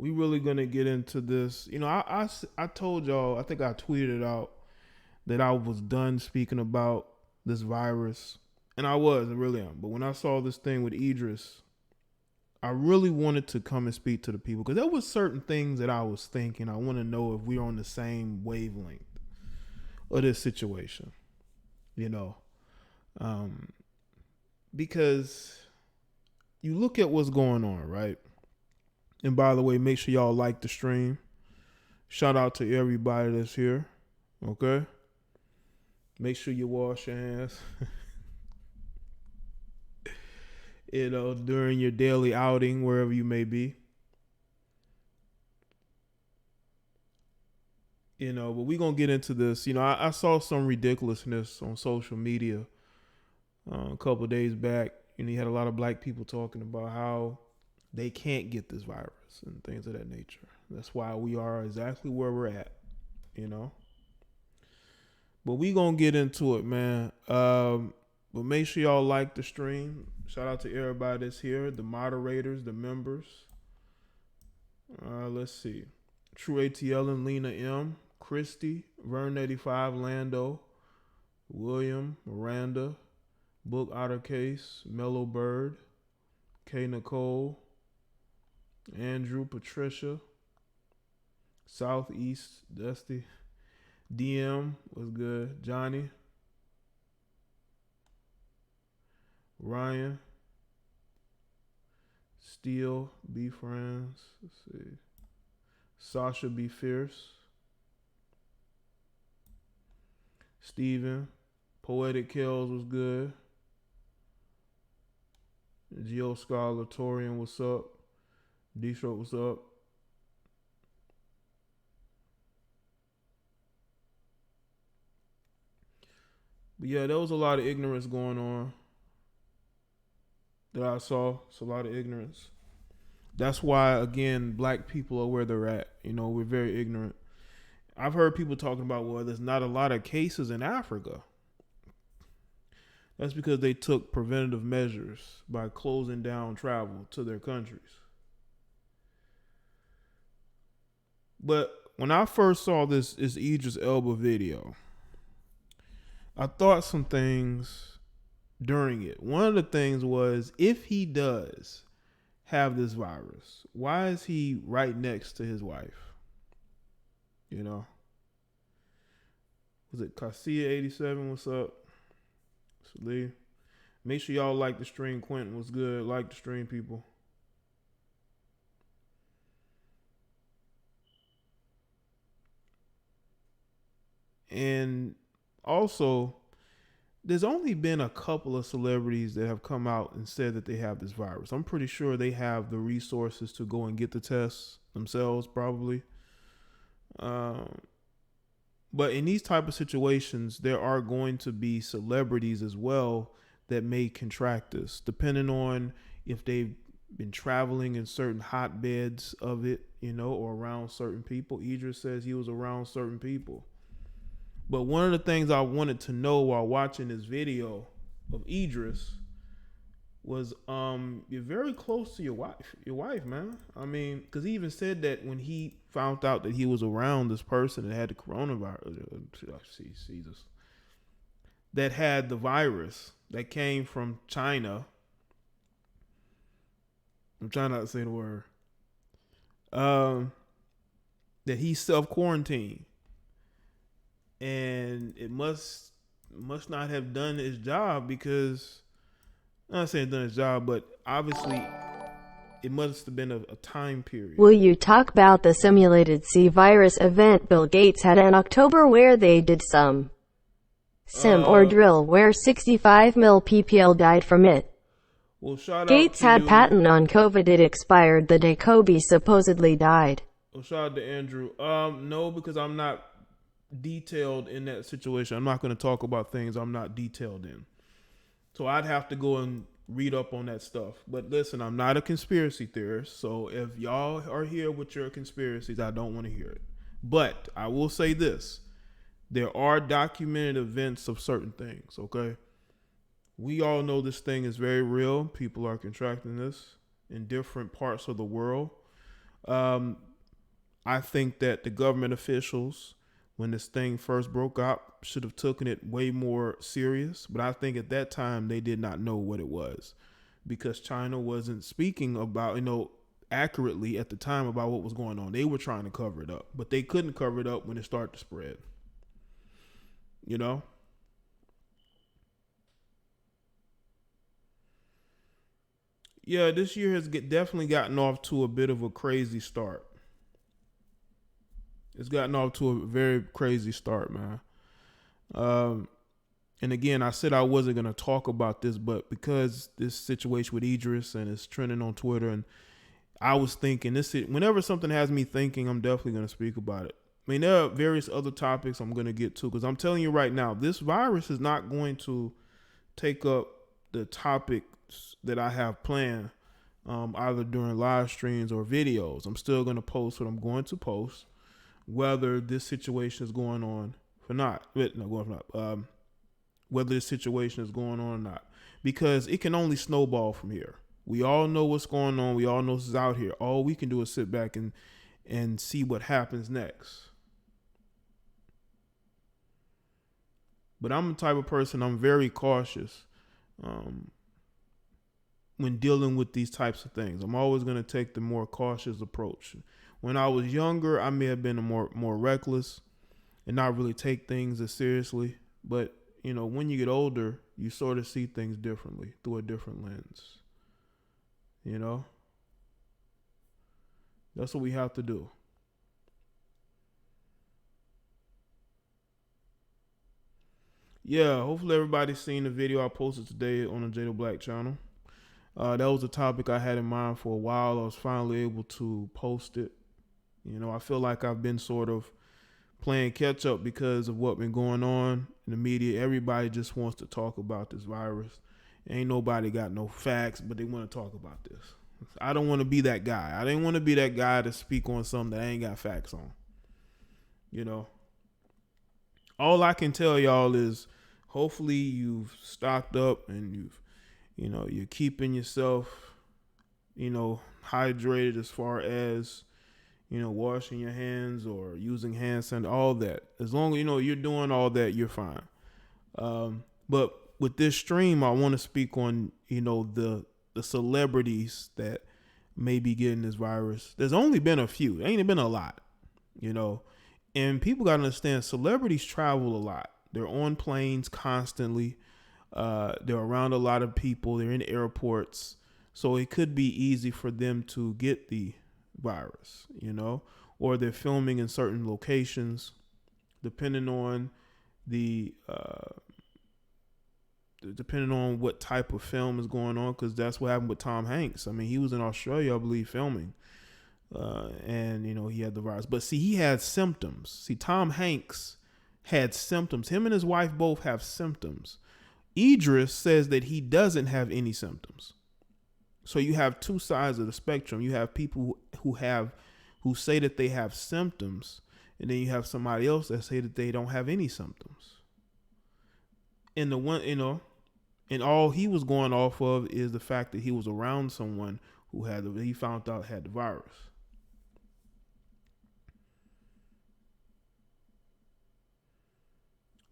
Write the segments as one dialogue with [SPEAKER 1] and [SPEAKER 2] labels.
[SPEAKER 1] we really gonna get into this. You know, I told y'all, I think I tweeted out that I was done speaking about this virus. And I really am. But when I saw this thing with Idris, I really wanted to come and speak to the people because there was certain things that I was thinking. I want to know if we're on the same wavelength of this situation, you know, because you look at what's going on, right? And by the way, make sure y'all like the stream. Shout out to everybody that's here, okay? Make sure you wash your hands. You know, during your daily outing, wherever you may be. You know, but we're going to get into this. You know, I saw some ridiculousness on social media a couple of days back. You know, you had a lot of black people talking about how they can't get this virus and things of that nature. That's why we are exactly where we're at, you know. But we going to get into it, man. But make sure y'all like the stream. Shout out to everybody that's here, the moderators, the members. Let's see. True ATL and Lena M, Christy, Vern 85, Lando, William, Miranda, Book Otter Case, Mellow Bird, K Nicole, Andrew, Patricia, Southeast, Dusty, DM was good, Johnny, Ryan, Steele, Be Friends, let's see, Sasha Be Fierce, Steven, Poetic Kells was good, Geo Scholar, Torian, what's up, D-Stroke, what's up, but yeah, there was a lot of ignorance going on that I saw. It's a lot of ignorance. That's why, again, black people are where they're at. You know, we're very ignorant. I've heard people talking about, well, there's not a lot of cases in Africa. That's because they took preventative measures by closing down travel to their countries. But when I first saw this Idris Elba video, I thought some things during it. One of the things was, if he does have this virus, why is he right next to his wife? You know? Was it Cassia87? What's up? Lee. Make sure y'all like the stream. Quentin was good. Like the stream, people. And also, there's only been a couple of celebrities that have come out and said that they have this virus. I'm pretty sure they have the resources to go and get the tests themselves, probably. But in these type of situations, there are going to be celebrities as well that may contract this, depending on if they've been traveling in certain hotbeds of it, you know, or around certain people. Idris says he was around certain people. But one of the things I wanted to know while watching this video of Idris was, you're very close to your wife, man. I mean, because he even said that when he found out that he was around this person that had the coronavirus, Jesus, that had the virus that came from China. I'm trying not to say the word. That he self-quarantined. And it must not have done his job, because, I'm not saying done his job, but obviously it must have been a time period.
[SPEAKER 2] Will you talk about the simulated C virus event Bill Gates had in October, where they did some sim or drill where 65 mil ppl died from it?
[SPEAKER 1] Well, shout
[SPEAKER 2] Gates
[SPEAKER 1] out to
[SPEAKER 2] had
[SPEAKER 1] you.
[SPEAKER 2] patent on COVID. It expired the day Kobe supposedly died.
[SPEAKER 1] Well, shout out to Andrew. No, because I'm not detailed in that situation. I'm not going to talk about things I'm not detailed in. So I'd have to go and read up on that stuff. But listen, I'm not a conspiracy theorist. So if y'all are here with your conspiracies, I don't want to hear it. But I will say this. There are documented events of certain things, okay? We all know this thing is very real. People are contracting this in different parts of the world. Um, I think that the government officials, when this thing first broke out, should have taken it way more serious. But I think at that time they did not know what it was, because China wasn't speaking about, accurately at the time about what was going on. They were trying to cover it up, but they couldn't cover it up when it started to spread. You know? Yeah, this year has definitely gotten off to a bit of a crazy start. It's gotten off to a very crazy start, man. And again, I said I wasn't going to talk about this, but because this situation with Idris and it's trending on Twitter, and I was thinking whenever something has me thinking, I'm definitely going to speak about it. I mean, there are various other topics I'm going to get to, because I'm telling you right now, this virus is not going to take up the topics that I have planned, either during live streams or videos. I'm still going to post what I'm going to post, whether this situation is going on or not. Whether this situation is going on or not, because it can only snowball from here. We all know what's going on. We all know this is out here. All we can do is sit back and see what happens next. But I'm the type of person, I'm very cautious when dealing with these types of things. I'm always going to take the more cautious approach. When I was younger, I may have been more reckless and not really take things as seriously. But, when you get older, you sort of see things differently through a different lens. That's what we have to do. Yeah, hopefully everybody's seen the video I posted today on the Jada Black channel. That was a topic I had in mind for a while. I was finally able to post it. I feel like I've been sort of playing catch up because of what's been going on in the media. Everybody just wants to talk about this virus. Ain't nobody got no facts, but they want to talk about this. I don't want to be that guy. I didn't want to be that guy to speak on something that I ain't got facts on. All I can tell y'all is hopefully you've stocked up and you're keeping yourself, hydrated as far as, washing your hands or using hand sanitizer, all that. As long as, you're doing all that, you're fine. But with this stream, I want to speak on, the celebrities that may be getting this virus. There's only been a few. There ain't been a lot, and people got to understand, celebrities travel a lot. They're on planes constantly. They're around a lot of people. They're in airports. So it could be easy for them to get the virus, or they're filming in certain locations, depending on depending on what type of film is going on, because that's what happened with Tom Hanks. I mean, he was in Australia, I believe, filming. And he had the virus, but see, he had symptoms. See, Tom Hanks had symptoms. Him and his wife both have symptoms. Idris says that he doesn't have any symptoms. So you have two sides of the spectrum. You have people who say that they have symptoms, and then you have somebody else that say that they don't have any symptoms. And the one, and all he was going off of is the fact that he was around someone who he found out had the virus.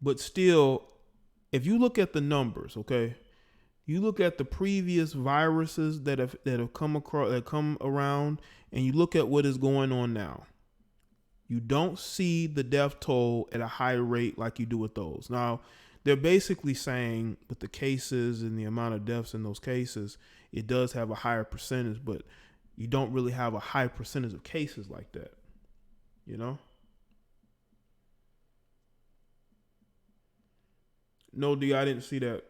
[SPEAKER 1] But still, if you look at the numbers, okay, you look at the previous viruses that have come around, and you look at what is going on now, you don't see the death toll at a high rate like you do with those. Now, they're basically saying with the cases and the amount of deaths in those cases, it does have a higher percentage, but you don't really have a high percentage of cases like that, No, D, I didn't see that.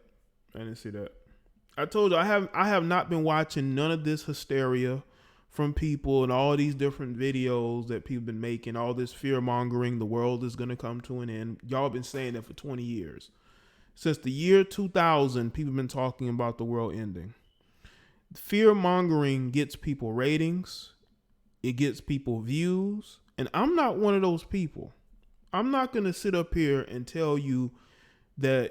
[SPEAKER 1] I told you I have not been watching none of this hysteria from people and all these different videos that people been making, all this fear mongering, the world is going to come to an end. Y'all been saying that for 20 years. Since the year 2000, people have been talking about the world ending. Fear mongering gets people ratings. It gets people views. And I'm not one of those people. I'm not going to sit up here and tell you that,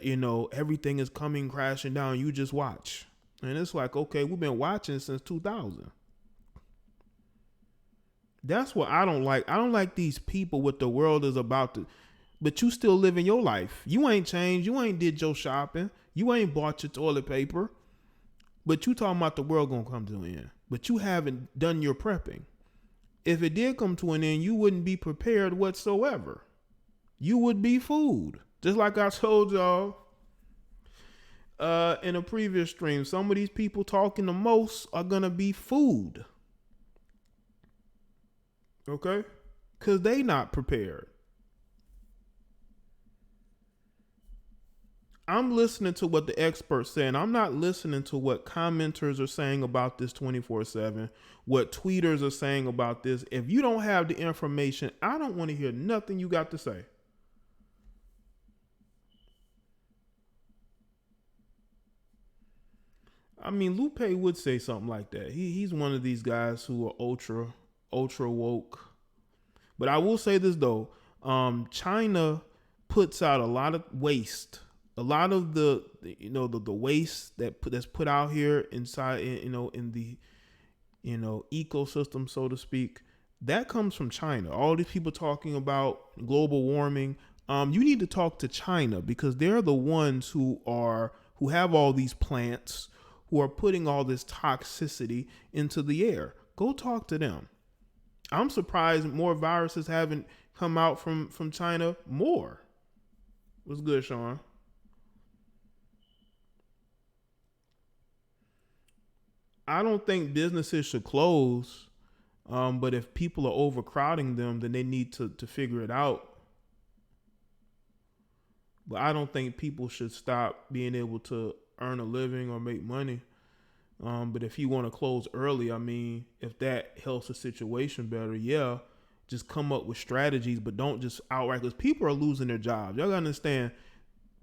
[SPEAKER 1] everything is coming crashing down. You just watch. And it's like, okay, we've been watching since 2000. That's what I don't like. I don't like these people what the world is about to, but you still living your life. You ain't changed. You ain't did your shopping. You ain't bought your toilet paper. But you talking about the world gonna come to an end. But you haven't done your prepping. If it did come to an end, you wouldn't be prepared whatsoever. You would be food. Just like I told y'all in a previous stream, some of these people talking the most are gonna be food. Okay? Because they not prepared. I'm listening to what the experts say, and I'm not listening to what commenters are saying about this 24/7, what tweeters are saying about this. If you don't have the information, I don't want to hear nothing you got to say. I mean, Lupe would say something like that. He's one of these guys who are ultra woke. But I will say this though, China puts out a lot of waste. A lot of the waste that's put out here inside, in the ecosystem, so to speak, that comes from China. All these people talking about global warming, you need to talk to China because they're the ones who have all these plants, who are putting all this toxicity into the air. Go talk to them. I'm surprised more viruses haven't come out from China more. What's good, Sean? I don't think businesses should close, but if people are overcrowding them, then they need to figure it out. But I don't think people should stop being able to earn a living or make money. But if you want to close early, I mean, if that helps the situation better, yeah, just come up with strategies, but don't just outright, because people are losing their jobs. Y'all gotta understand,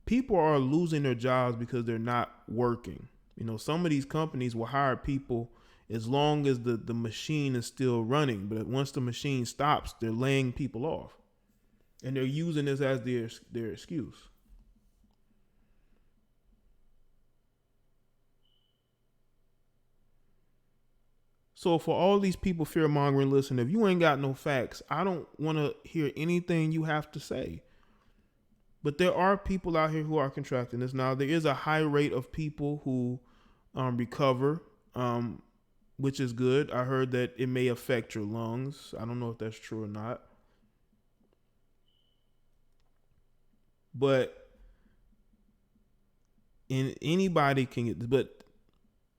[SPEAKER 1] people are losing their jobs because they're not working. Some of these companies will hire people as long as the machine is still running. But once the machine stops, they're laying people off. And they're using this as their excuse. So for all these people fear-mongering, listen, if you ain't got no facts, I don't want to hear anything you have to say. But there are people out here who are contracting this. Now, there is a high rate of people who recover, which is good. I heard that it may affect your lungs. I don't know if that's true or not. But anybody can get this.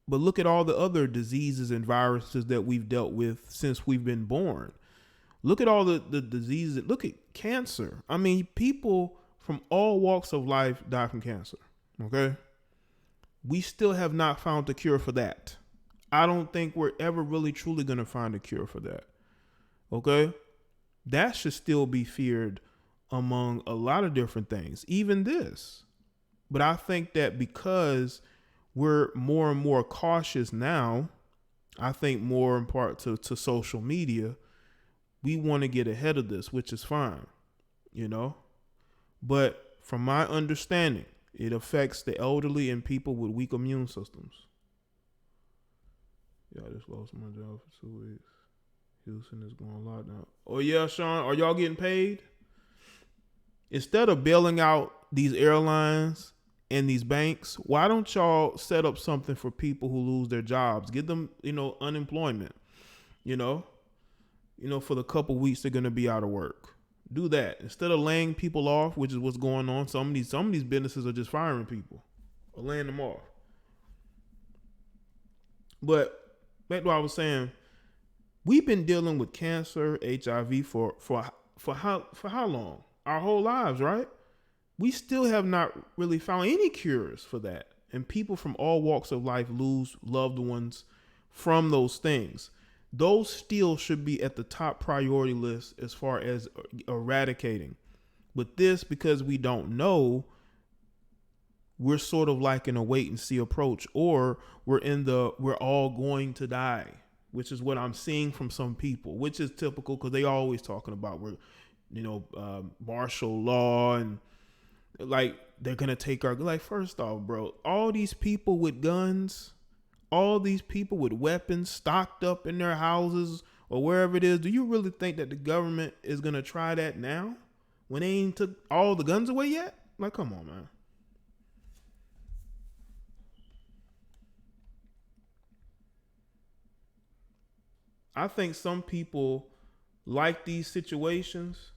[SPEAKER 1] But look at all the other diseases and viruses that we've dealt with since we've been born. Look at all the diseases. Look at cancer. I mean, people from all walks of life die from cancer. Okay? We still have not found a cure for that. I don't think we're ever really truly going to find a cure for that. Okay? That should still be feared among a lot of different things, even this. But I think that because we're more and more cautious now, I think more in part to social media, we want to get ahead of this, which is fine, But from my understanding, it affects the elderly and people with weak immune systems. Yeah, I just lost my job for 2 weeks. Houston is going lockdown. Oh yeah, Sean, are y'all getting paid? Instead of bailing out these airlines and these banks, why don't y'all set up something for people who lose their jobs? Give them, unemployment, for the couple weeks they're going to be out of work. Do that. Instead of laying people off, which is what's going on. Some of these businesses are just firing people or laying them off. But back to what I was saying, we've been dealing with cancer, HIV for how long? Our whole lives, right? We still have not really found any cures for that. And people from all walks of life lose loved ones from those things. Those still should be at the top priority list as far as eradicating. But this, because we don't know, we're sort of like in a wait and see approach, or we're all going to die, which is what I'm seeing from some people, which is typical because they always talking about martial law and like they're gonna take our, like, first off, bro, all these people with guns, all these people with weapons stocked up in their houses or wherever it is, do you really think that the government is going to try that now when they ain't took all the guns away yet? Like, come on, man. I think some people like these situations.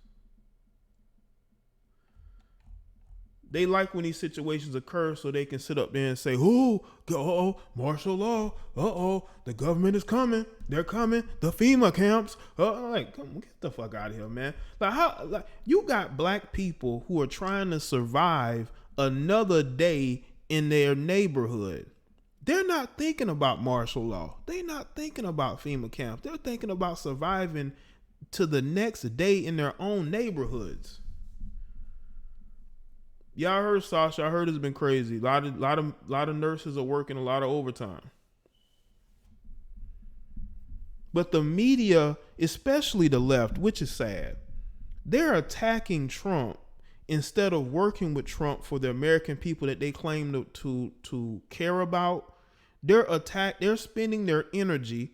[SPEAKER 1] They like when these situations occur so they can sit up there and say, martial law. The government is coming. They're coming. The FEMA camps. Like, come on, get the fuck out of here, man. Like, you got black people who are trying to survive another day in their neighborhood. They're not thinking about martial law. They're not thinking about FEMA camps. They're thinking about surviving to the next day in their own neighborhoods. Y'all heard Sasha. I heard it's been crazy. A lot of nurses are working a lot of overtime. But the media, especially the left, which is sad, they're attacking Trump instead of working with Trump for the American people that they claim to care about. They're spending their energy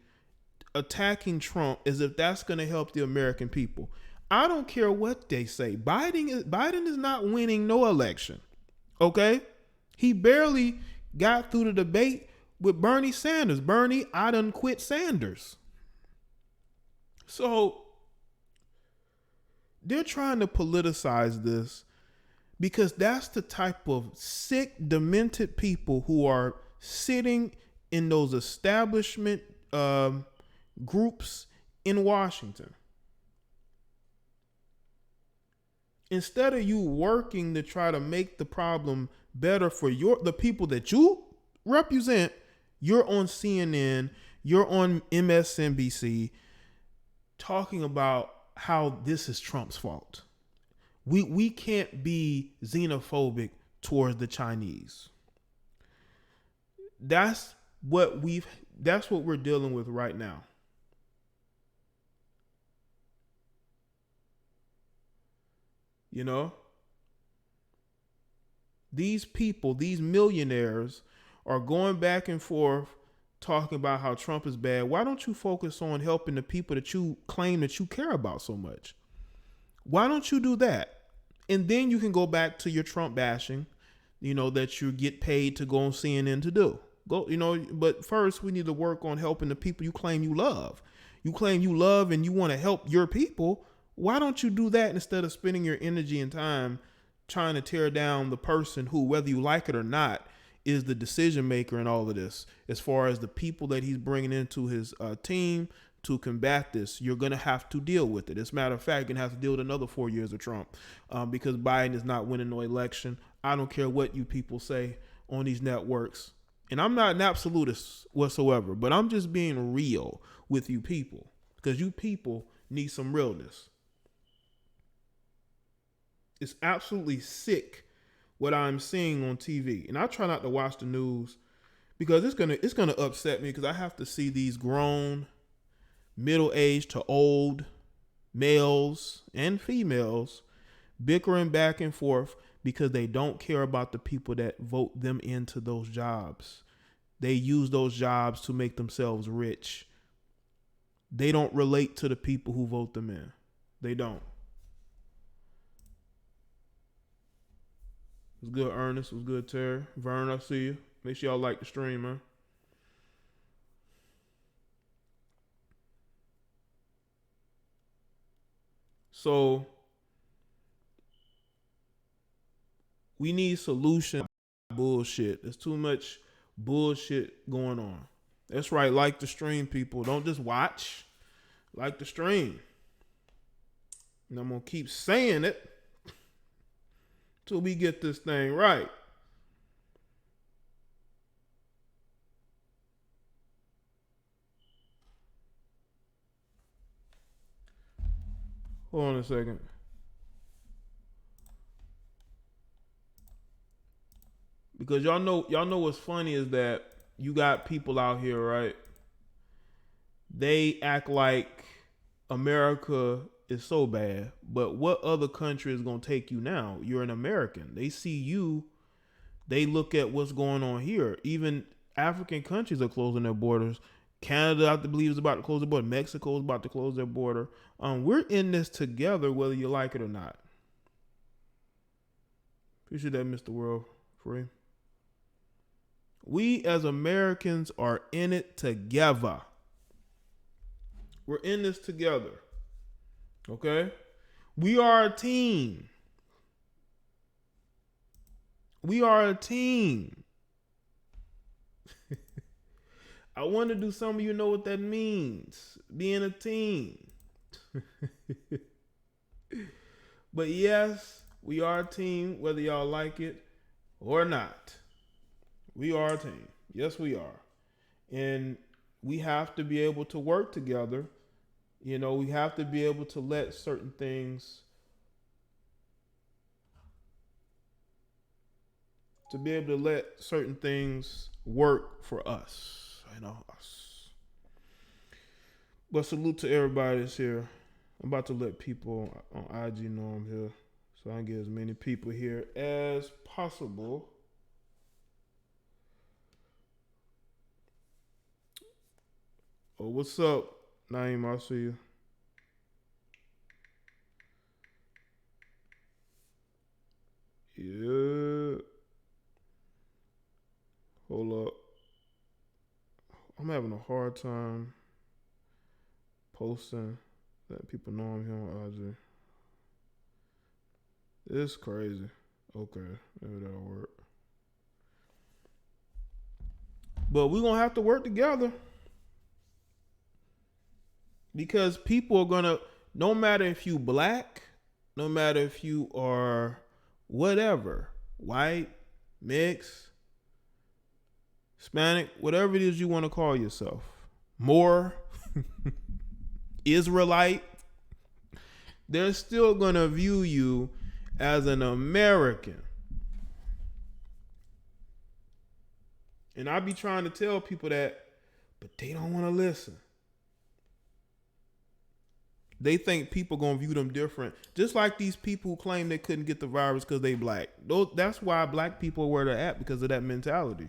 [SPEAKER 1] attacking Trump as if that's going to help the American people. I don't care what they say. Biden is not winning no election. Okay? He barely got through the debate with Bernie Sanders. Bernie, I done quit Sanders. So they're trying to politicize this because that's the type of sick, demented people who are sitting in those establishment groups in Washington. Instead of you working to try to make the problem better for the people that you represent, you're on CNN, you're on MSNBC talking about how this is Trump's fault. We can't be xenophobic towards the Chinese. That's what we're dealing with right now. You know, these people, these millionaires are going back and forth talking about how Trump is bad. Why don't you focus on helping the people that you claim that you care about so much? Why don't you do that? And then you can go back to your Trump bashing, that you get paid to go on CNN to do. But first we need to work on helping the people you claim you love. You claim you love and you want to help your people. Why don't you do that instead of spending your energy and time trying to tear down the person who, whether you like it or not, is the decision maker in all of this, as far as the people that he's bringing into his team to combat this? You're going to have to deal with it. As a matter of fact, you're going to have to deal with another 4 years of Trump because Biden is not winning no election. I don't care what you people say on these networks. And I'm not an absolutist whatsoever, but I'm just being real with you people because you people need some realness. It's absolutely sick what I'm seeing on TV. And I try not to watch the news because it's gonna upset me because I have to see these grown, middle-aged to old males and females bickering back and forth because they don't care about the people that vote them into those jobs. They use those jobs to make themselves rich. They don't relate to the people who vote them in. They don't. It was good, Ernest. It was good, Terry. Vern, I see you. Make sure y'all like the stream, man. So we need solution. Bullshit. There's too much bullshit going on. That's right. Like the stream, people. Don't just watch. Like the stream. And I'm going to keep saying it till we get this thing right. Hold on a second. Because y'all know what's funny is that you got people out here, right? They act like America is so bad, but what other country is going to take you now? You're an American. They see you. They look at what's going on here. Even African countries are closing their borders. Canada, I believe, is about to close their border. Mexico is about to close their border. We're in this together, whether you like it or not. Appreciate that, Mr. World Free. We as Americans are in it together. We're in this together. Okay? We are a team. We are a team. I wonder, do some of you know what that means? Being a team. But yes, we are a team, whether y'all like it or not. We are a team. Yes, we are. And we have to be able to work together. You know, we have to be able to let certain things, work for us. You know, us. But salute to everybody that's here. I'm about to let people on IG know I'm here, so I can get as many people here as possible. Oh, what's up, Naeem? I see you. Yeah. Hold up. I'm having a hard time posting, letting people know I'm here on IG. It's crazy. Okay, maybe that'll work. But we're going to have to work together. Because people are going to, no matter if you black, no matter if you are whatever, white, mixed, Hispanic, whatever it is you want to call yourself, Moor, Israelite, they're still going to view you as an American. And I be trying to tell people that, but they don't want to listen. They think people going to view them different. Just like these people who claim they couldn't get the virus because they black. That's why black people are where they're at, because of that mentality.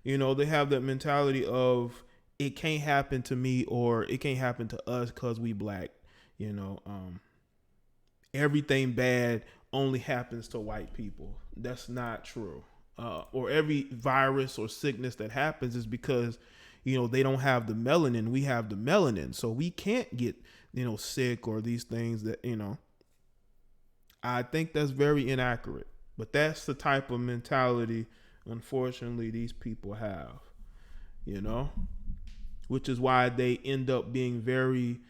[SPEAKER 1] You know, they have that mentality of it can't happen to me or it can't happen to us because we black. You know, everything bad only happens to white people. That's not true. Or every virus or sickness that happens is because, you know, they don't have the melanin. We have the melanin. So we can't get, you know, sick or these things that, you know, I think that's very inaccurate. But that's the type of mentality, unfortunately, these people have, you know, which is why they end up being very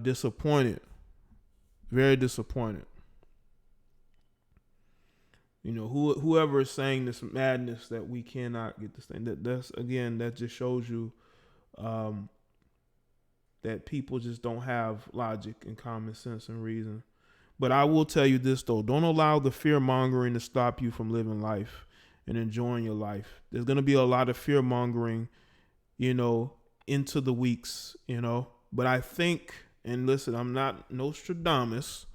[SPEAKER 1] disappointed. Very disappointed. You know, whoever is saying this madness that we cannot get this thing, that's again, that just shows you that people just don't have logic and common sense and reason. But I will tell you this, though. Don't allow the fear mongering to stop you from living life and enjoying your life. There's going to be a lot of fear mongering, you know, into the weeks, you know. But I think, and listen, I'm not Nostradamus,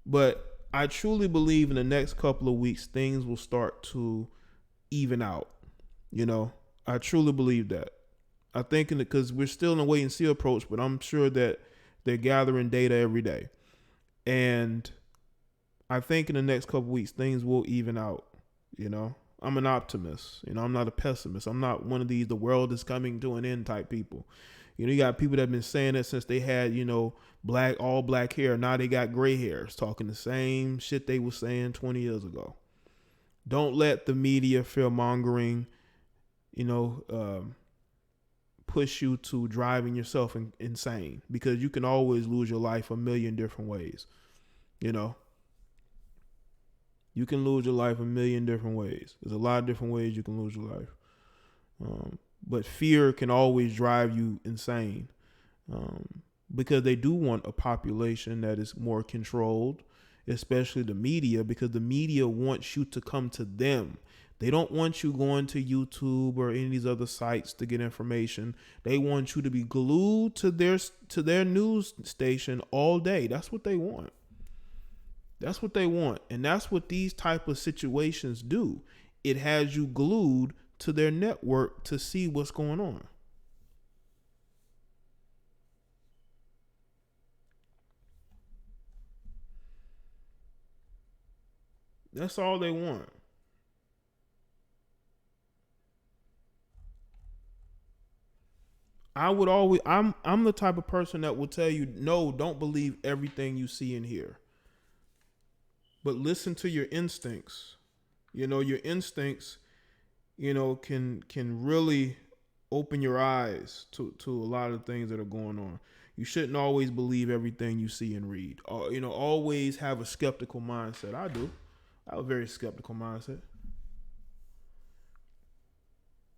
[SPEAKER 1] but I truly believe in the next couple of weeks, things will start to even out. You know, I truly believe that. I think because we're still in a wait and see approach, but I'm sure that they're gathering data every day. And I think in the next couple of weeks, things will even out. You know, I'm an optimist. You know, I'm not a pessimist. I'm not one of these, the world is coming to an end type people. You know, you got people that have been saying that since they had, you know, all black hair. Now they got gray hairs, talking the same shit they were saying 20 years ago. Don't let the media fear mongering, you know, push you to driving yourself insane, because you can always lose your life a million different ways. You know, you can lose your life a million different ways. There's a lot of different ways you can lose your life. But fear can always drive you insane, because they do want a population that is more controlled, especially the media, because the media wants you to come to them. They don't want you going to YouTube or any of these other sites to get information. They want you to be glued to their news station all day. That's what they want. That's what they want. And that's what these type of situations do. It has you glued to their network to see what's going on. That's all they want. I'm the type of person that will tell you, no, don't believe everything you see and hear. But listen to your instincts. Your instincts, can really open your eyes to a lot of things that are going on. You shouldn't always believe everything you see and read. Always have a skeptical mindset. I do. I have a very skeptical mindset.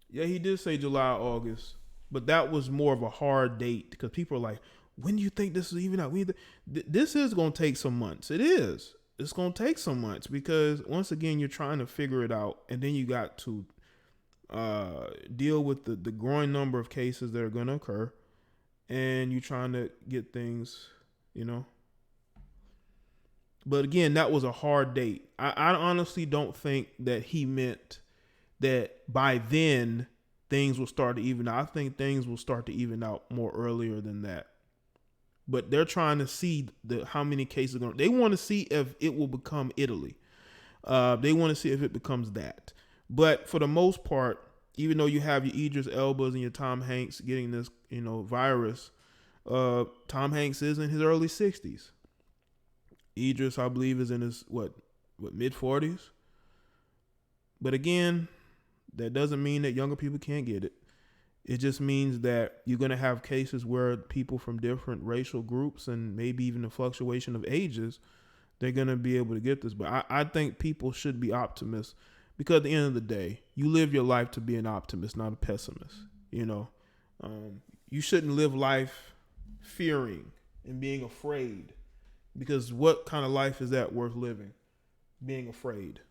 [SPEAKER 1] Yeah, he did say July, August, but that was more of a hard date because people are like, when do you think this is even out? This is going to take some months. It is. It's going to take some months because once again, you're trying to figure it out. And then you got to deal with the growing number of cases that are going to occur. And you're trying to get things, But again, that was a hard date. I honestly don't think that he meant that by then things will start to even out. I think things will start to even out more earlier than that. But they're trying to see how many cases are going. They want to see if it will become Italy. They want to see if it becomes that. But for the most part, even though you have your Idris Elbas and your Tom Hanks getting this, virus, Tom Hanks is in his early 60s. Idris, I believe, is in his mid 40s. But again, that doesn't mean that younger people can't get it. It just means that you're going to have cases where people from different racial groups and maybe even the fluctuation of ages, they're going to be able to get this. But I think people should be optimists because at the end of the day, you live your life to be an optimist, not a pessimist. You shouldn't live life fearing and being afraid because what kind of life is that worth living? Being afraid,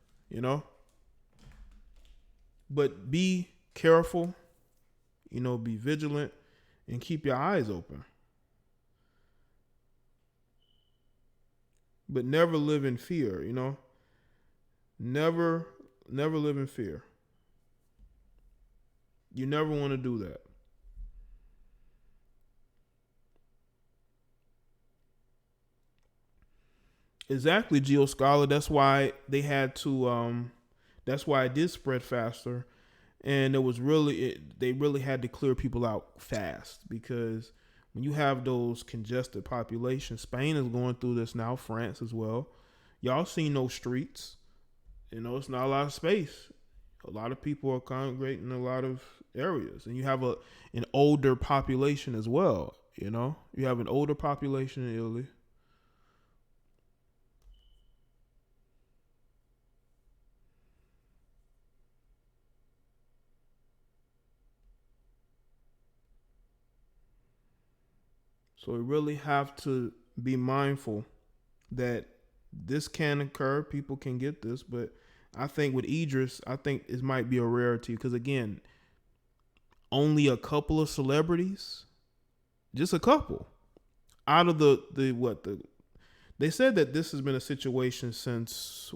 [SPEAKER 1] But be careful. Be vigilant and keep your eyes open. But never live in fear, Never live in fear. You never want to do that. Exactly, GeoScholar. That's why they had to, that's why it did spread faster. And they really had to clear people out fast because when you have those congested populations, Spain is going through this now, France as well. Y'all seen those streets. It's not a lot of space. A lot of people are congregating in a lot of areas. And you have an older population as well, You have an older population in Italy. So we really have to be mindful that this can occur. People can get this, but I think with Idris, it might be a rarity because again, only a couple of celebrities, just a couple, out of they said that this has been a situation since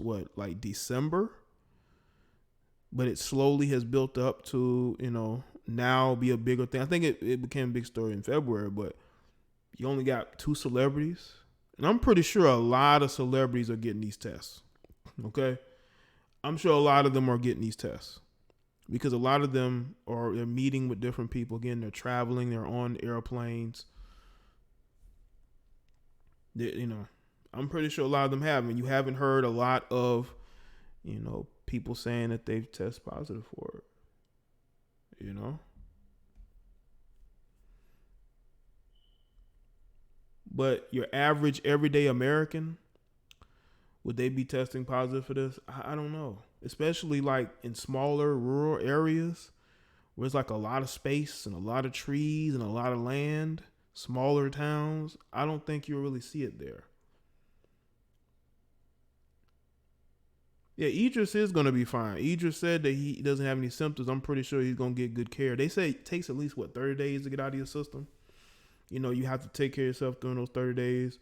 [SPEAKER 1] December, but it slowly has built up to now be a bigger thing. I think it became a big story in February, but you only got 2 celebrities. And I'm pretty sure a lot of celebrities are getting these tests. Okay? I'm sure a lot of them are getting these tests. Because a lot of them they're meeting with different people. Again, they're traveling. They're on airplanes. I'm pretty sure a lot of them have. And you haven't heard a lot of, people saying that they've tested positive for it. But your average everyday American, would they be testing positive for this? I don't know. Especially in smaller rural areas where it's a lot of space and a lot of trees and a lot of land, smaller towns. I don't think you'll really see it there. Yeah, Idris is going to be fine. Idris said that he doesn't have any symptoms. I'm pretty sure he's going to get good care. They say it takes at least, 30 days to get out of your system. You have to take care of yourself during those 30 days.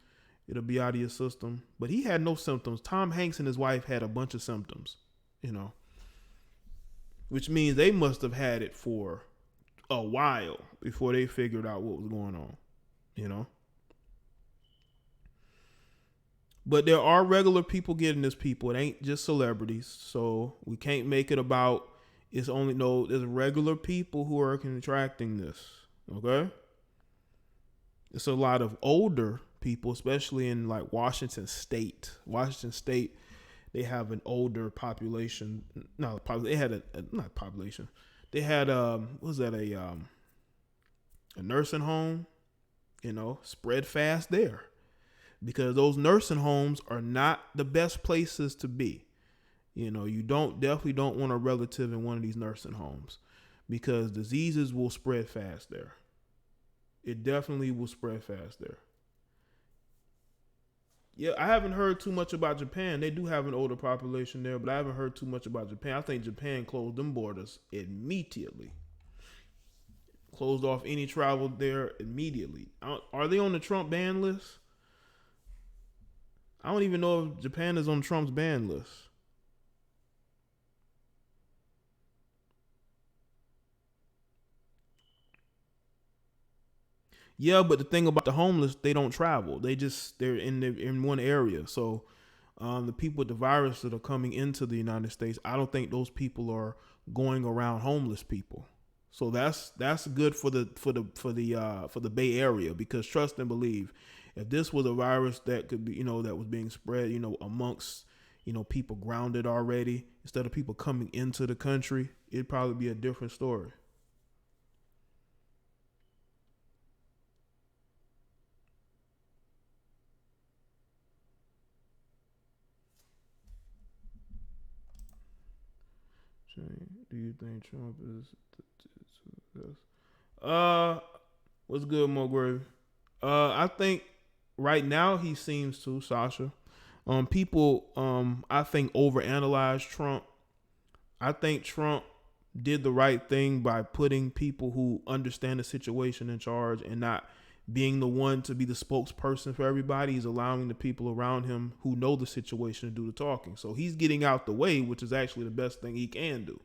[SPEAKER 1] It'll be out of your system. But he had no symptoms. Tom Hanks and his wife had a bunch of symptoms, which means they must have had it for a while before they figured out what was going on, But there are regular people getting this. People, it ain't just celebrities. So we can't make it about. It's only no. There's regular people who are contracting this. Okay. It's a lot of older people, especially in like Washington State. Washington State, they have an older population. No, they had a not population. They had what was that, a nursing home? You know, spread fast there, because those nursing homes are not the best places to be. You know, you definitely don't want a relative in one of these nursing homes, because diseases will spread fast there. It definitely will spread fast there. Yeah, I haven't heard too much about Japan. They do have an older population there, but I haven't heard too much about Japan. I think Japan closed them borders immediately. Closed off any travel there immediately. Are they on the Trump ban list? I don't even know if Japan is on Trump's ban list. Yeah, but the thing about the homeless, they don't travel. They're in one area. So the people with the virus that are coming into the United States, I don't think those people are going around homeless people. So that's good for the Bay Area, because trust and believe, if this was a virus that could be, you know, that was being spread, you know, amongst, you know, people grounded already, instead of people coming into the country, it'd probably be a different story. Do you think Trump is? What's good, Mulgrave? I think right now he seems to, Sasha. People, I think overanalyze Trump. I think Trump did the right thing by putting people who understand the situation in charge, and not being the one to be the spokesperson for everybody. He's allowing the people around him who know the situation to do the talking. So he's getting out the way, which is actually the best thing he can do.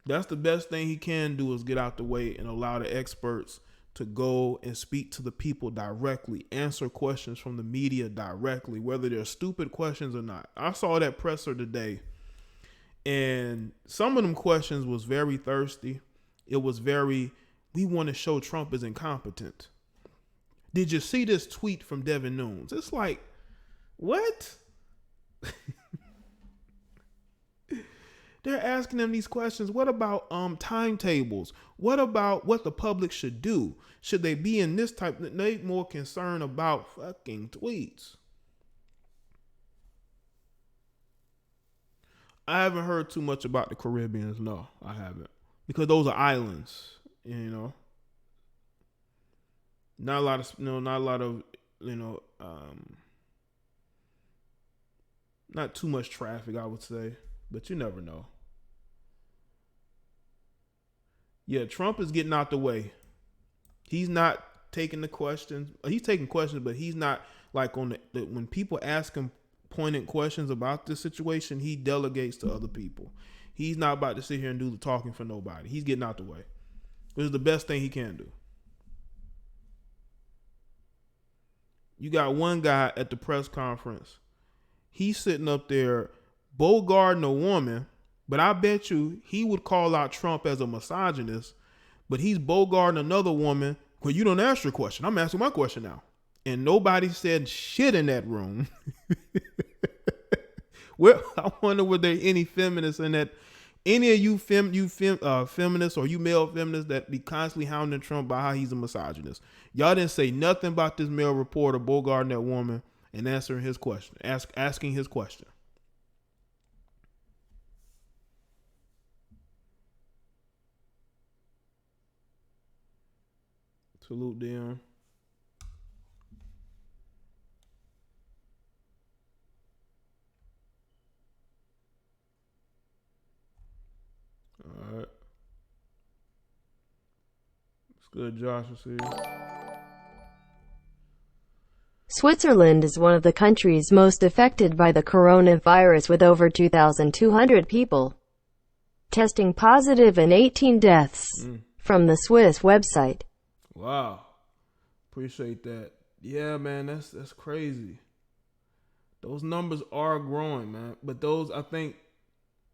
[SPEAKER 1] That's the best thing he can do, is get out the way and allow the experts to go and speak to the people directly, answer questions from the media directly, whether they're stupid questions or not. I saw that presser today, and some of them questions was very thirsty. It was very, we want to show Trump is incompetent. Did you see this tweet from Devin Nunes? It's like, what? They're asking them these questions. What about timetables? What about what the public should do? Should they be in this type? They're more concerned about fucking tweets. I haven't heard too much about the Caribbeans. No, I haven't. Because those are islands, you know. Not a lot of, not too much traffic, I would say, but you never know. Yeah, Trump is getting out the way. He's not taking the questions. He's taking questions, but he's not like on when people ask him pointed questions about this situation, he delegates to other people. He's not about to sit here and do the talking for nobody. He's getting out the way, which is the best thing he can do. You got one guy at the press conference. He's sitting up there bogarting a woman, but I bet you he would call out Trump as a misogynist, but he's bogarting another woman. Well, you don't ask your question. I'm asking my question now. And nobody said shit in that room. Well, I wonder were there any feminists in that, any of you feminists or you male feminists that be constantly hounding Trump about how he's a misogynist. Y'all didn't say nothing about this male reporter bogarting that woman and answering his question, asking his question. Salute them. All right. It's good, Josh. I see you.
[SPEAKER 2] Switzerland is one of the countries most affected by the coronavirus, with over 2,200 people testing positive and 18 deaths. From the Swiss website.
[SPEAKER 1] Wow. Appreciate that. Yeah, man, that's crazy. Those numbers are growing, man. But those, I think,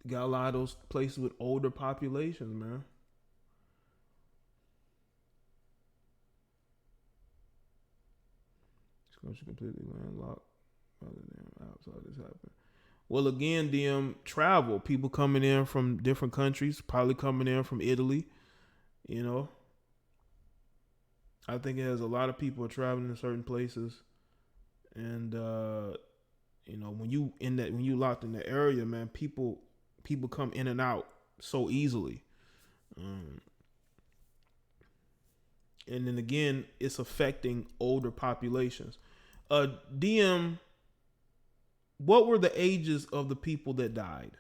[SPEAKER 1] got a lot of those places with older populations, man. This country completely landlocked. Other than outside this happened. Well, again, DM travel. People coming in from different countries, probably coming in from Italy. You know, I think it has a lot of people traveling to certain places, and you know, when you locked in the area, man, people come in and out so easily. And then again, it's affecting older populations. DM, what were the ages of the people that died?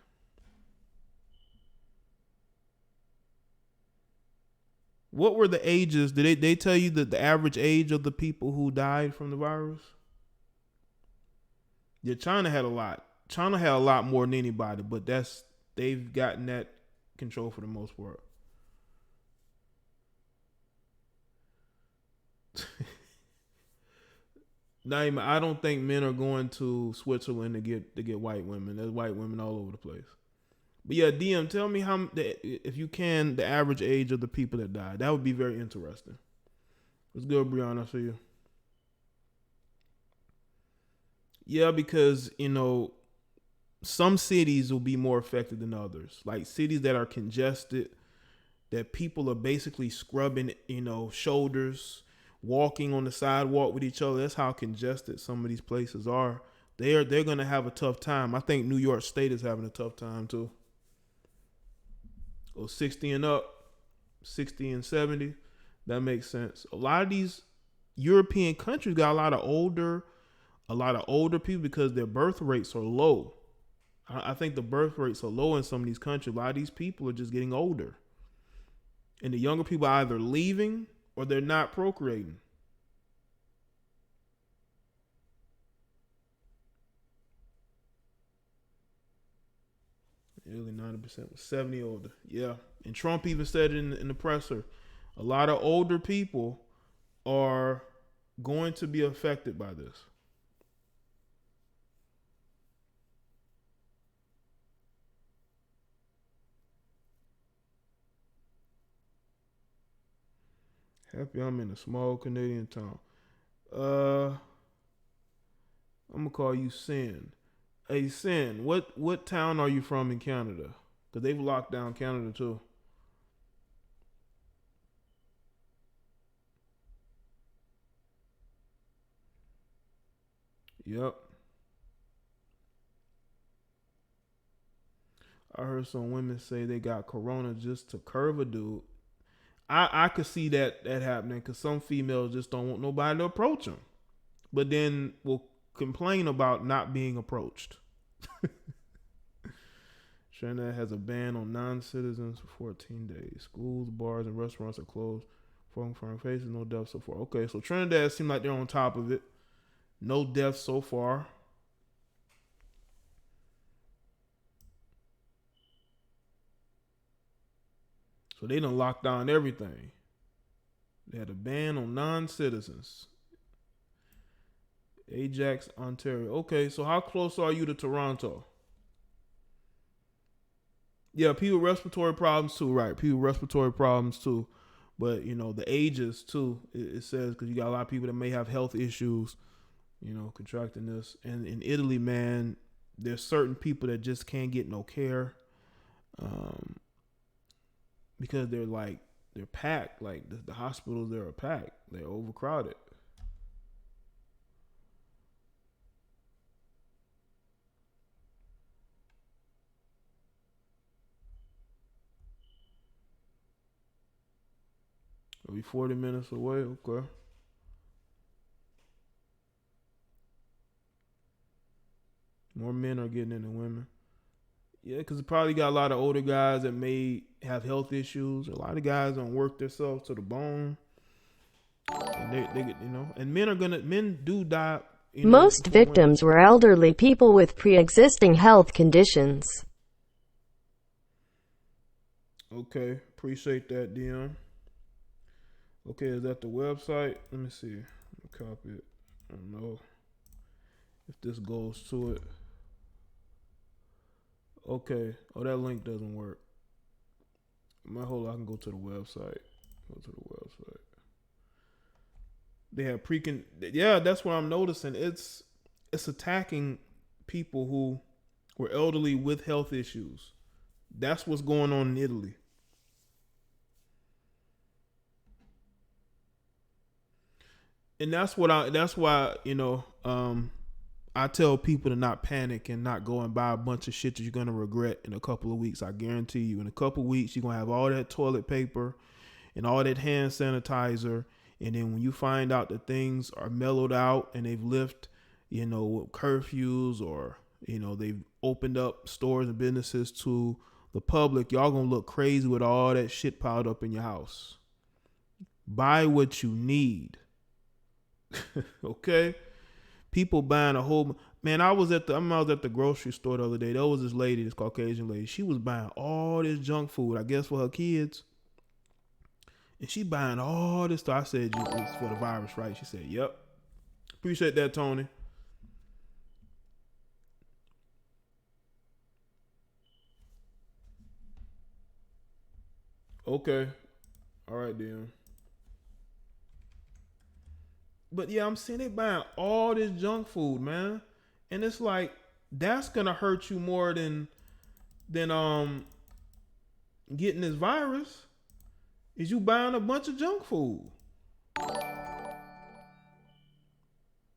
[SPEAKER 1] What were the ages? Did they tell you that the average age of the people who died from the virus? Yeah, China had a lot. China had a lot more than anybody, but they've gotten that control for the most part. Naima, I don't think men are going to Switzerland to get white women. There's white women all over the place. But yeah, DM, tell me if you can, the average age of the people that died. That would be very interesting. What's good, Brianna? I see you. Yeah, because, you know, some cities will be more affected than others. Like cities that are congested, that people are basically scrubbing, you know, shoulders, walking on the sidewalk with each other. That's how congested some of these places are. They're going to have a tough time. I think New York State is having a tough time too. Or 60 and up, 60 and 70. That makes sense. A lot of these European countries got a lot of older people because their birth rates are low. I think the birth rates are low in some of these countries. A lot of these people are just getting older. And the younger people are either leaving or they're not procreating. Nearly 90% was 70 older. Yeah. And Trump even said it in the presser. A lot of older people are going to be affected by this. Happy I'm in a small Canadian town. I'm gonna call you Sin. Hey Sin, what town are you from in Canada? Because they've locked down Canada too. Yep. I heard some women say they got corona just to curve a dude. I could see that happening because some females just don't want nobody to approach them, but then will complain about not being approached. Trinidad has a ban on non-citizens for 14 days. Schools, bars, and restaurants are closed. Foreign faces, no deaths so far. Okay, so Trinidad seems like they're on top of it. No deaths so far. So they done locked down everything. They had a ban on non-citizens. Ajax, Ontario. Okay, so how close are you to Toronto? Yeah, people with respiratory problems too, right? People with respiratory problems too. But, you know, the ages too, it says, because you got a lot of people that may have health issues, you know, contracting this. And in Italy, man, there's certain people that just can't get no care because they're packed. Like the hospitals, they're packed. They're overcrowded. Are we 40 minutes away? Okay. More men are getting in than women. Yeah, because it probably got a lot of older guys that may have health issues. A lot of guys don't work themselves to the bone. And they get, you know, and men do die. You know,
[SPEAKER 2] Most victims were elderly people with pre-existing health conditions.
[SPEAKER 1] Okay, appreciate that, Dion. Okay, is that the website? Let me see. Copy it. I don't know If this goes to it. Okay. Oh, that link doesn't work. My whole I can go to the website. Go to the website. They have yeah, that's what I'm noticing. It's attacking people who were elderly with health issues. That's what's going on in Italy. And that's why, I tell people to not panic and not go and buy a bunch of shit that you're gonna regret in a couple of weeks. I guarantee you, in a couple of weeks, you're gonna have all that toilet paper and all that hand sanitizer. And then when you find out that things are mellowed out and they've lifted, curfews, or, they've opened up stores and businesses to the public, y'all gonna look crazy with all that shit piled up in your house. Buy what you need. Okay? People buying a whole... Man, I was at the grocery store the other day. There was this lady, this Caucasian lady. She was buying all this junk food, I guess for her kids. And she buying all this stuff. I said, it's for the virus, right? She said, yep. Appreciate that, Tony. Okay. All right, then. But yeah, I'm seeing they buying all this junk food, man. And it's like, that's gonna hurt you more than getting this virus. Is you buying a bunch of junk food.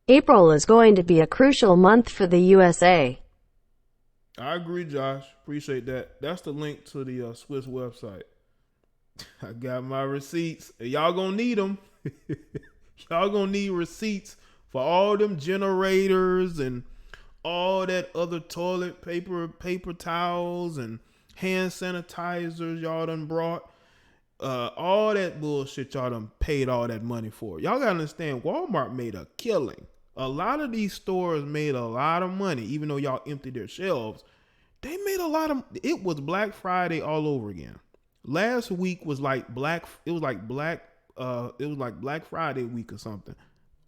[SPEAKER 2] April is going to be a crucial month for the USA.
[SPEAKER 1] I agree, Josh. Appreciate that. That's the link to the Swiss website. I got my receipts. Y'all gonna need them. Y'all gonna need receipts for all them generators and all that other toilet paper towels and hand sanitizers y'all done brought. All that bullshit y'all done paid all that money for. Y'all gotta understand, Walmart made a killing. A lot of these stores made a lot of money, even though y'all emptied their shelves. They made a lot of... It was Black Friday all over again. Last week was like Black Friday week or something.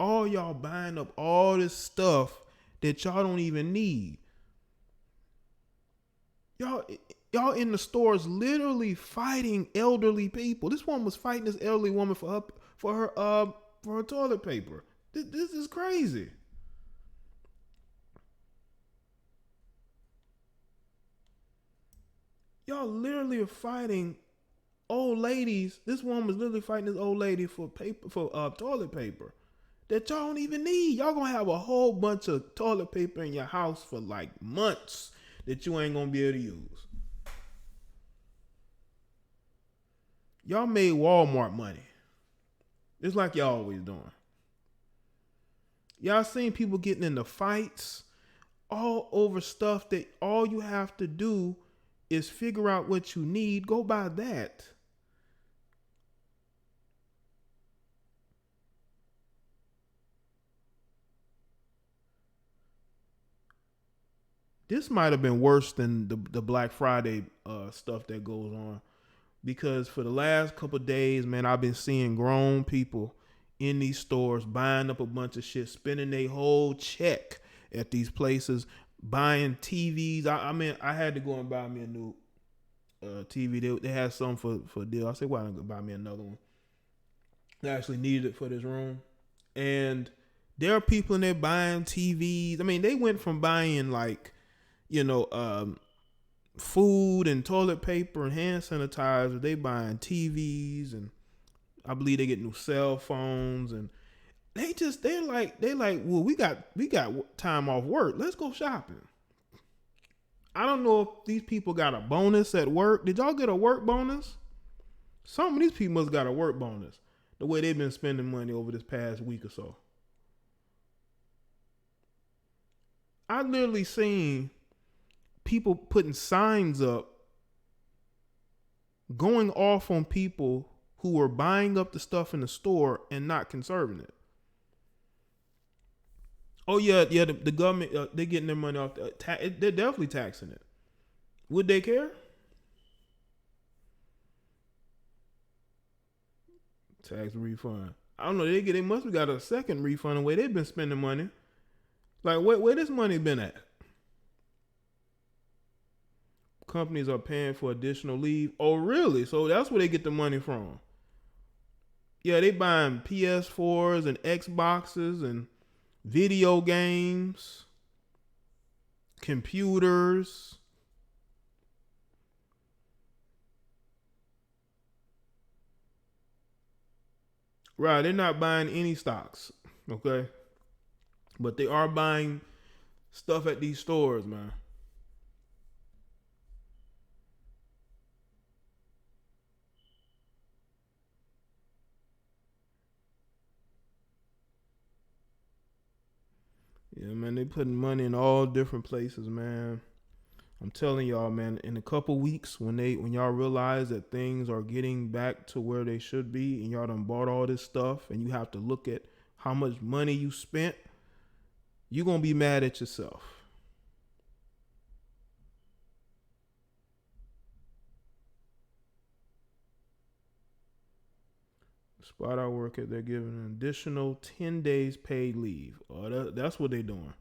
[SPEAKER 1] All y'all buying up all this stuff that y'all don't even need. Y'all in the stores literally fighting elderly people. This woman was fighting this elderly woman for her toilet paper. This is crazy. Y'all literally are fighting old ladies. This woman was literally fighting this old lady for toilet paper that y'all don't even need. Y'all gonna have a whole bunch of toilet paper in your house for like months that you ain't gonna be able to use. Y'all made Walmart money. It's like y'all always doing. Y'all seen people getting into fights all over stuff that all you have to do is figure out what you need. Go buy that. This might have been worse than the Black Friday stuff that goes on. Because for the last couple of days, man, I've been seeing grown people in these stores buying up a bunch of shit, spending their whole check at these places, buying TVs. I had to go and buy me a new TV. They had some for a deal. I said, why don't I buy me another one? I actually needed it for this room. And there are people in there buying TVs. I mean, they went from buying like, food and toilet paper and hand sanitizer. They buying TVs, and I believe they get new cell phones, and they're like, well, we got time off work. Let's go shopping. I don't know if these people got a bonus at work. Did y'all get a work bonus? Some of these people must got a work bonus. The way they've been spending money over this past week or so. I literally seen people putting signs up going off on people who were buying up the stuff in the store and not conserving it. Oh yeah, the government, they're getting their money off. They're definitely taxing it. Would they care? Tax refund. I don't know. They must have got a second refund the way they've been spending money. Like, where this money been at? Companies are paying for additional leave. Oh, really? So that's where they get the money from. Yeah, they buying PS4s and Xboxes and video games, computers. Right, they're not buying any stocks, okay? But they are buying stuff at these stores, man. Yeah, man, they putting money in all different places, man. I'm telling y'all, man, in a couple weeks when y'all realize that things are getting back to where they should be and y'all done bought all this stuff and you have to look at how much money you spent, you're gonna be mad at yourself. The spot I work at, they're giving an additional 10 days paid leave. Oh, that's what they're doing.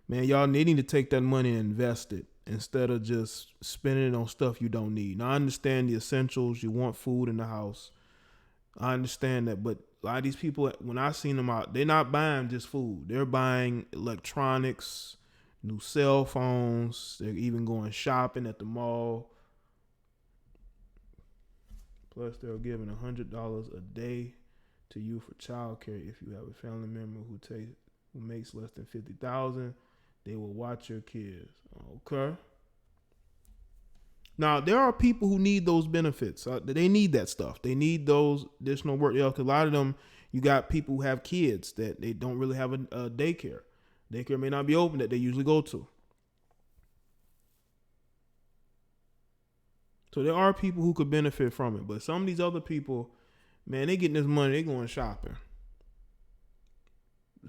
[SPEAKER 1] Man, y'all needing to take that money and invest it instead of just spending it on stuff you don't need. Now, I understand the essentials. You want food in the house. I understand that. But a lot of these people, when I seen them out, they're not buying just food. They're buying electronics, new cell phones. They're even going shopping at the mall. Plus, they're giving $100 a day to you for childcare if you have a family member who makes less than $50,000. They will watch your kids. Okay. Now, there are people who need those benefits. They need that stuff. They need those additional work. Cause a lot of them, you got people who have kids that they don't really have a daycare. Daycare may not be open that they usually go to. So there are people who could benefit from it. But some of these other people, man, they getting this money. They going shopping.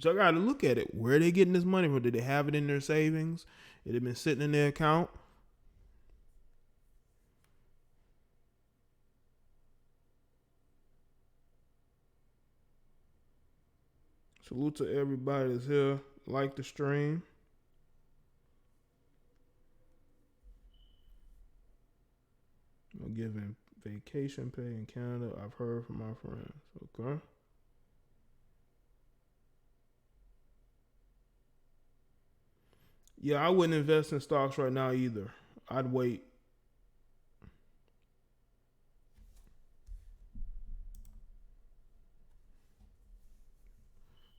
[SPEAKER 1] So I got to look at it. Where are they getting this money from? Did they have it in their savings? Did it been sitting in their account? Salute to everybody that's here. Like the stream. I'm giving vacation pay in Canada. I've heard from my friends. Okay. Yeah, I wouldn't invest in stocks right now either. I'd wait.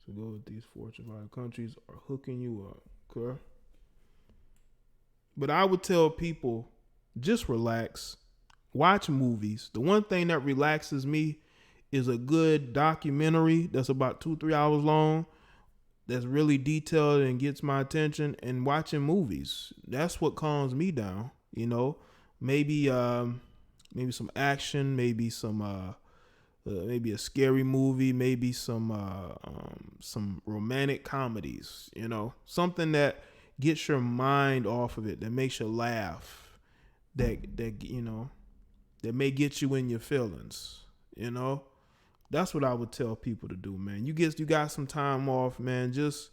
[SPEAKER 1] So go with these Fortune 500 countries are hooking you up. Okay. But I would tell people, just relax. Watch movies. The one thing that relaxes me is a good documentary that's about 2-3 hours long, that's really detailed and gets my attention. And watching movies, that's what calms me down. You know, maybe some action, maybe maybe a scary movie, maybe some romantic comedies. You know, something that gets your mind off of it, that makes you laugh, that you know, that may get you in your feelings. You know. That's what I would tell people to do, man. You got some time off, man. Just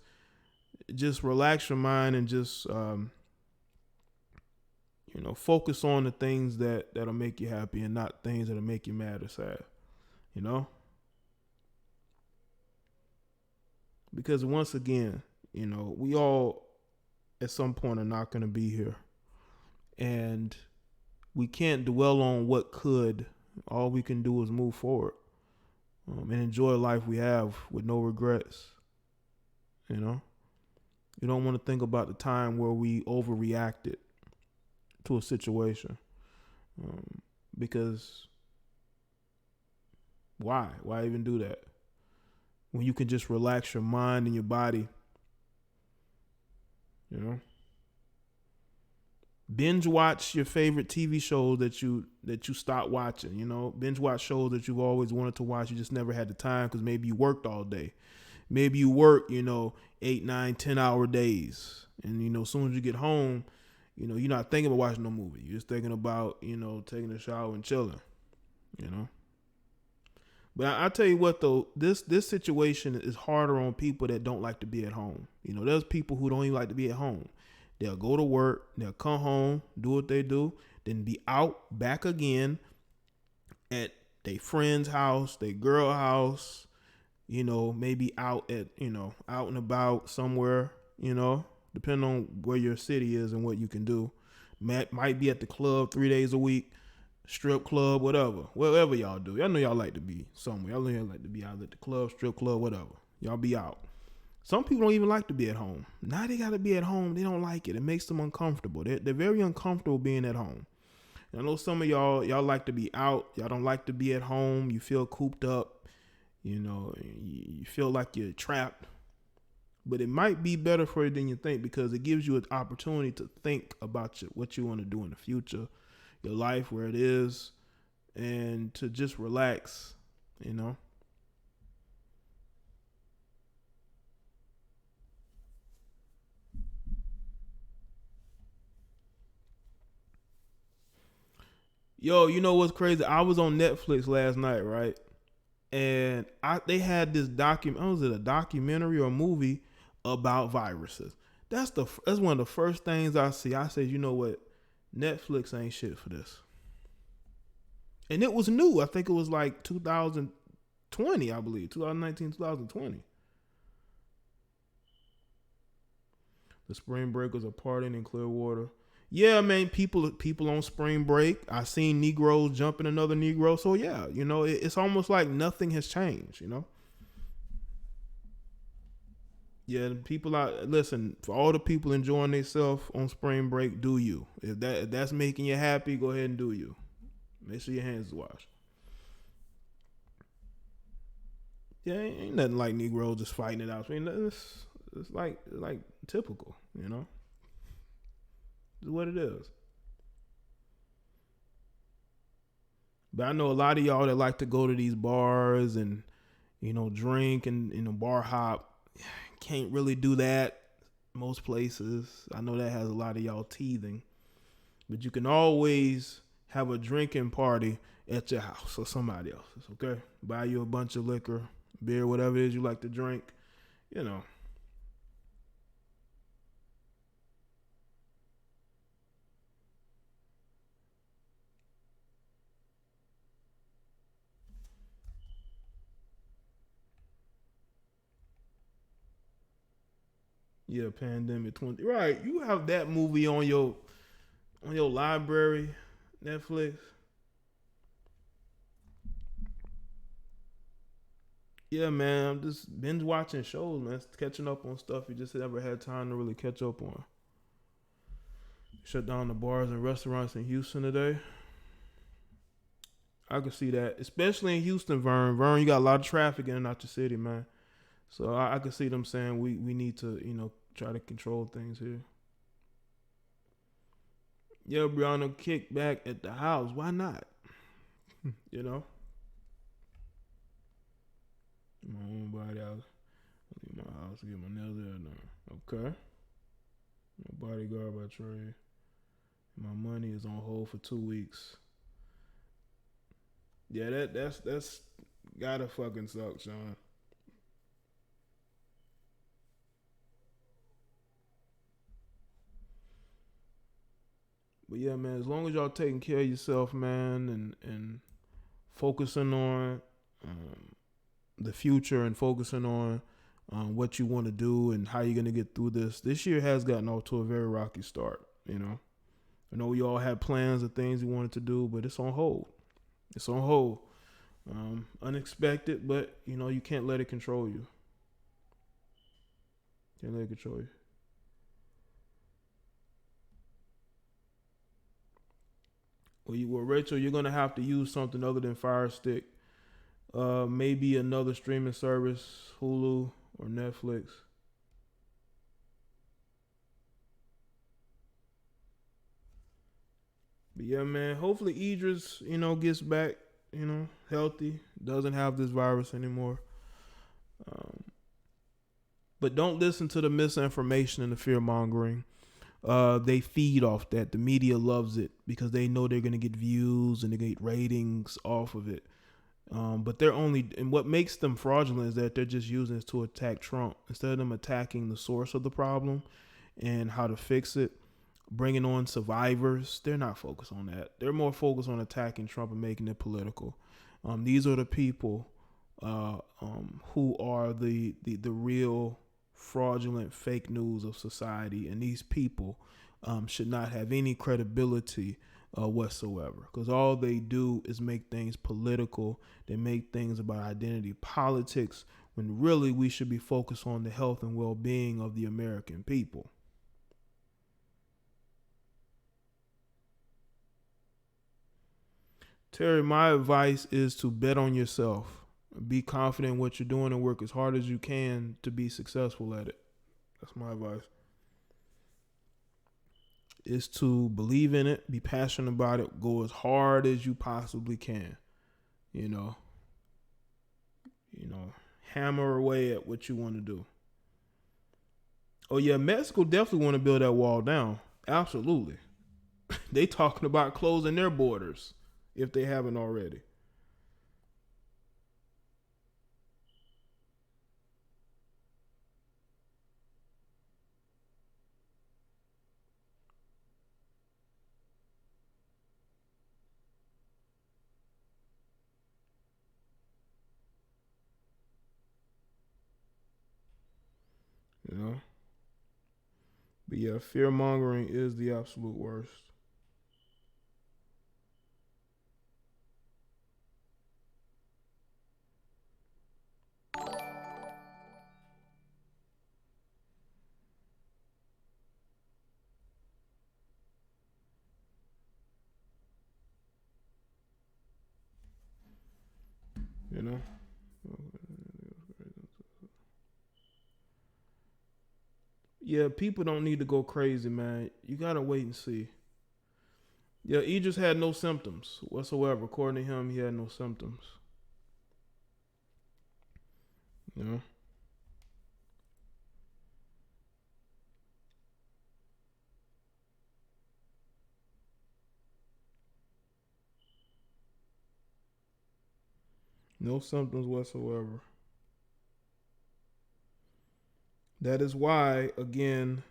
[SPEAKER 1] relax your mind and just focus on the things that'll make you happy and not things that'll make you mad or sad. You know? Because once again, we all at some point are not going to be here. And we can't dwell on what could. All we can do is move forward. And enjoy the life we have with no regrets. You don't want to think about the time where we overreacted to a situation. Because why? Why even do that? When you can just relax your mind and your body. Binge watch your favorite TV shows that you stopped watching. Binge watch shows that you've always wanted to watch. You just never had the time because maybe you worked all day. Maybe you work 8, 9, 10-hour days, and as soon as you get home, you're not thinking about watching no movie. You're just thinking about taking a shower and chilling. But I tell you what though, this situation is harder on people that don't like to be at home. You know, there's people who don't even like to be at home. They'll go to work, they'll come home, do what they do, then be out back again at their friend's house, their girl house, you know, maybe out at, you know, out and about somewhere, you know, depending on where your city is and what you can do. Might be at the club 3 days a week, strip club, whatever y'all do. Y'all know y'all like to be somewhere. Y'all know y'all like to be out at the club, strip club, whatever. Y'all be out. Some people don't even like to be at home. Now they got to be at home. They don't like it. It makes them uncomfortable. They're very uncomfortable being at home. I know some of y'all like to be out. Y'all don't like to be at home. You feel cooped up. You know, you feel like you're trapped. But it might be better for you than you think, because it gives you an opportunity to think about what you want to do in the future, your life, where it is, and to just relax, you know. Yo, you know what's crazy? I was on Netflix last night, right? And they had this was it a documentary or a movie about viruses? That's one of the first things I see. I said, you know what? Netflix ain't shit for this. And it was new. I think it was like 2020, I believe. 2019, 2020. The spring breakers are partying in Clearwater. Yeah, man, people on spring break. I seen Negroes jumping another Negro. So yeah, you know, it's almost like nothing has changed, you know. Yeah, people listen, for all the people enjoying themselves on spring break, do you. If that's making you happy, go ahead and do you. Make sure your hands are washed. Yeah, ain't nothing like Negroes just fighting it out. I mean, it's like typical, you know. It's what it is. But I know a lot of y'all that like to go to these bars and, you know, drink and, you know, bar hop. Can't really do that most places. I know that has a lot of y'all teething. But you can always have a drinking party at your house or somebody else's, okay? Buy you a bunch of liquor, beer, whatever it is you like to drink, you know. Yeah, Pandemic 20. Right, you have that movie on your library, Netflix. Yeah, man, I'm just binge watching shows, man. Catching up on stuff you just never had time to really catch up on. Shut down the bars and restaurants in Houston today. I can see that, especially in Houston, Vern. Vern, you got a lot of traffic in and out your city, man. So I can see them saying we need to, you know, try to control things here. Yeah, Brianna, kick back at the house. Why not? You know? My own body house. Leave my house to get my nails done. Okay. My bodyguard by trade. My money is on hold for 2 weeks. Yeah, that's gotta fucking suck, Sean. But yeah, man, as long as y'all taking care of yourself, man, and focusing on the future and focusing on what you want to do and how you're gonna get through this. This year has gotten off to a very rocky start. You know, I know we all had plans of things we wanted to do, but it's on hold. It's on hold. Unexpected, but you know you can't let it control you. Can't let it control you. Well, Rachel, you're gonna have to use something other than Fire Stick. Maybe another streaming service, Hulu or Netflix. But yeah, man, hopefully Idris, you know, gets back, you know, healthy, doesn't have this virus anymore. But don't listen to the misinformation and the fear mongering. They feed off that. The media loves it because they know they're gonna get views and they get ratings off of it. But they're only, and what makes them fraudulent is that they're just using this to attack Trump instead of them attacking the source of the problem and how to fix it. Bringing on survivors, they're not focused on that. They're more focused on attacking Trump and making it political. These are the people who are the real fraudulent fake news of society, and these people should not have any credibility whatsoever, because all they do is make things political. They make things about identity politics, when really we should be focused on the health and well-being of the American people. Terry, my advice is to bet on yourself. Be confident in what you're doing and work as hard as you can to be successful at it. That's my advice. Is to believe in it, be passionate about it, go as hard as you possibly can. You know, hammer away at what you want to do. Oh yeah, Mexico definitely want to build that wall down. Absolutely. They talking about closing their borders if they haven't already. You know? But yeah, fear mongering is the absolute worst. You know? Yeah, people don't need to go crazy, man. You gotta wait and see. Yeah, Idris had no symptoms whatsoever. According to him, he had no symptoms. You know? No symptoms whatsoever. That is why, again,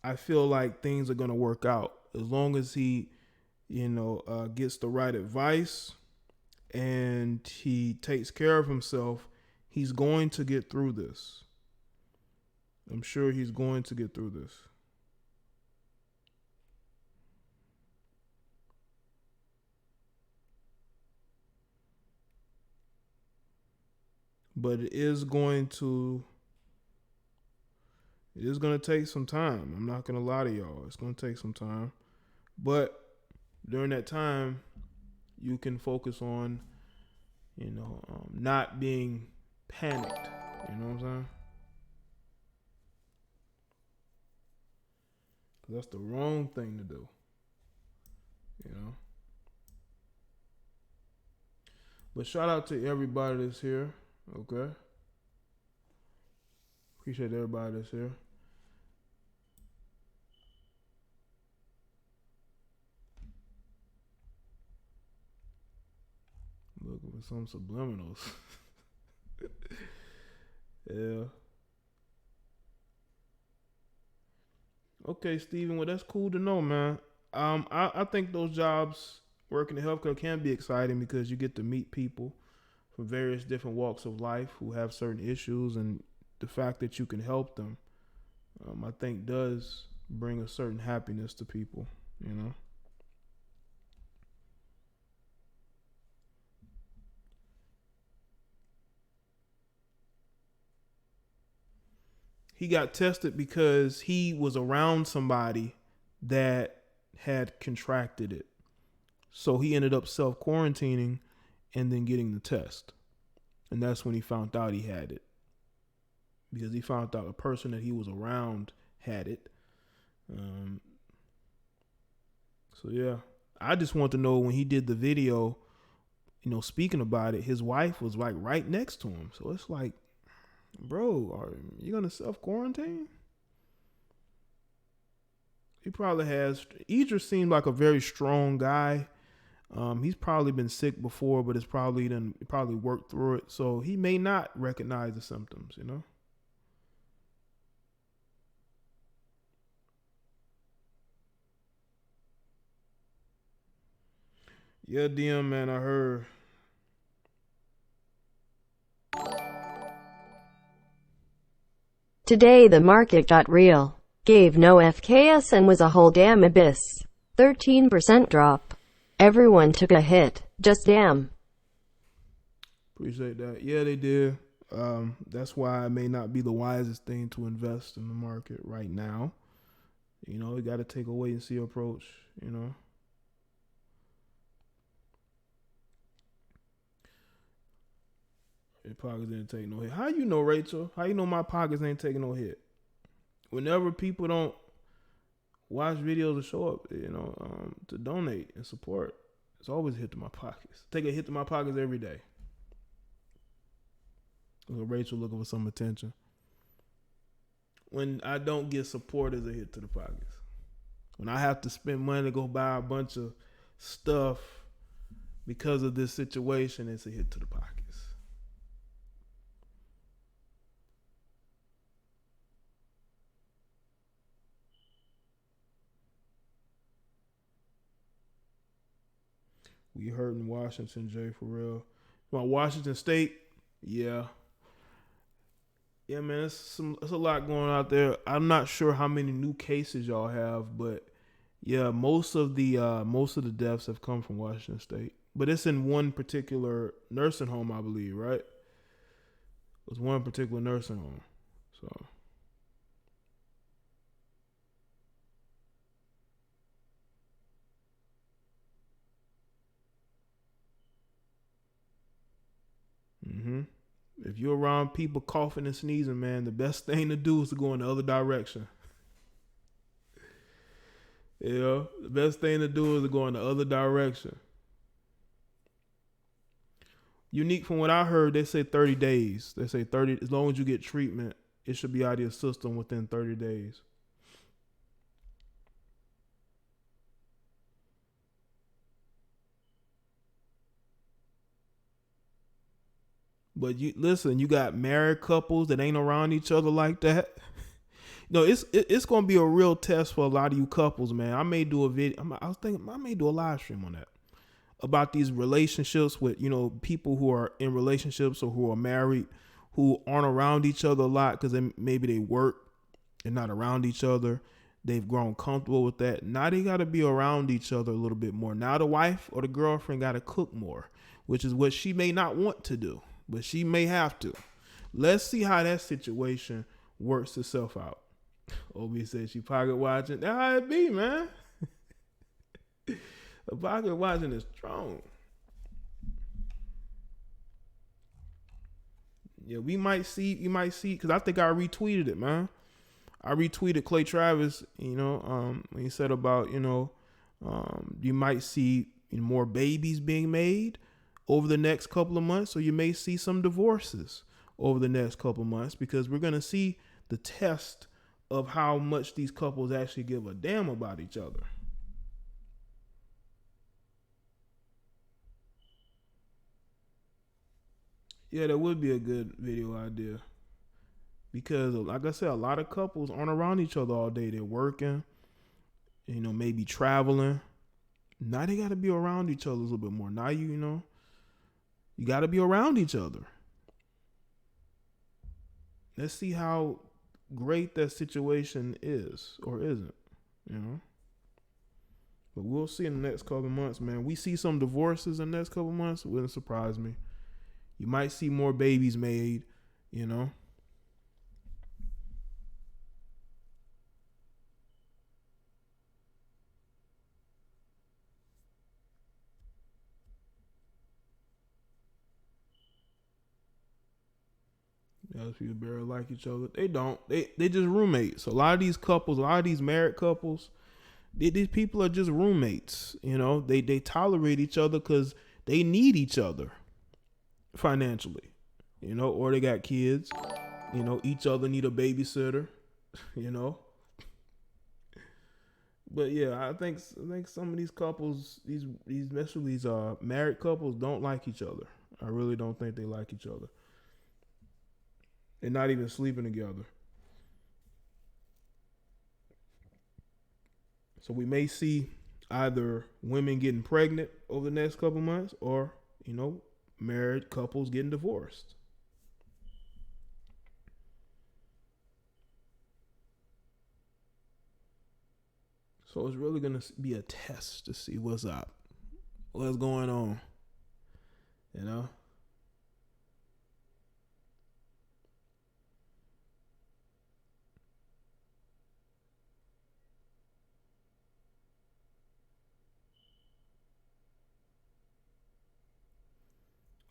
[SPEAKER 1] I feel like things are going to work out. As long as he, gets the right advice and he takes care of himself, he's going to get through this. I'm sure he's going to get through this. But it is going to take some time. I'm not going to lie to y'all. It's going to take some time. But during that time, you can focus on, not being panicked. You know what I'm saying? That's the wrong thing to do. But shout out to everybody that's here. Okay. Appreciate everybody that's here. Looking for some subliminals. Yeah. Okay, Steven. Well, that's cool to know, man. I think those jobs working in healthcare can be exciting because you get to meet people from various different walks of life who have certain issues, and the fact that you can help them, I think does bring a certain happiness to people, He got tested because he was around somebody that had contracted it. So he ended up self-quarantining and then getting the test. And that's when he found out he had it. Because he found out a person that he was around had it. So yeah, I just want to know, when he did the video, speaking about it, his wife was like right next to him. So it's like, bro, are you going to self-quarantine? He probably has. Idris seemed like a very strong guy. He's probably been sick before, but it's probably worked through it. So he may not recognize the symptoms, you know? Yeah, DM, man, I heard.
[SPEAKER 2] Today the market got real. Gave no FKS and was a whole damn abyss. 13% drop. Everyone took a hit. Just damn.
[SPEAKER 1] Appreciate that. Yeah, they did. That's why it may not be the wisest thing to invest in the market right now. You know, you got to take a wait and see approach, you know. Your pockets didn't take no hit. How you know, Rachel? How you know my pockets ain't taking no hit? Whenever people don't watch videos to show up, you know, to donate and support, it's always a hit to my pockets. Take a hit to my pockets every day. Rachel looking for some attention. When I don't get support, it's a hit to the pockets. When I have to spend money to go buy a bunch of stuff because of this situation, it's a hit to the pockets. We hurt in Washington, Jay, for real. Well, Washington State, yeah. Yeah, man, it's a lot going on out there. I'm not sure how many new cases y'all have, but yeah, most of the deaths have come from Washington State. But it's in one particular nursing home, I believe, right? It was one particular nursing home. So if you're around people coughing and sneezing, man, the best thing to do is to go in the other direction. You know, the best thing to do is to go in the other direction. Unique, from what I heard, they say 30 days. They say 30, as long as you get treatment, it should be out of your system within 30 days. But you listen, you got married couples that ain't around each other like that. No, it's gonna be a real test for a lot of you couples, man. I may do a video. I was thinking I may do a live stream on that about these relationships with, you know, people who are in relationships or who are married, who aren't around each other a lot because maybe they work and not around each other. They've grown comfortable with that. Now they got to be around each other a little bit more. Now the wife or the girlfriend got to cook more, which is what she may not want to do, but she may have to. Let's see how that situation works itself out. Obi said she pocket watching. That's how it be, man. The pocket watching is strong. Yeah, you might see, because I think I retweeted it, man. I retweeted Clay Travis, you know, when he said about, you know, you might see more babies being made over the next couple of months, or you may see some divorces over the next couple of months, because we're going to see the test of how much these couples actually give a damn about each other. Yeah, that would be a good video idea. Because, like I said, a lot of couples aren't around each other all day. They're working, you know, maybe traveling. Now they got to be around each other a little bit more. Now, you know, you got to be around each other. Let's see how great that situation is or isn't, you know. But we'll see in the next couple of months, man. We see some divorces in the next couple of months. It wouldn't surprise me. You might see more babies made, you know. Those people barely like each other. They don't. They just roommates. A lot of these couples, a lot of these married couples, these people are just roommates. You know, they tolerate each other because they need each other financially. You know, or they got kids. You know, each other need a babysitter. You know, But yeah, I think some of these couples, these especially these married couples, don't like each other. I really don't think they like each other. They're not even sleeping together. So we may see either women getting pregnant over the next couple months, or married couples getting divorced. So it's really gonna be a test to see what's up, what's going on, you know.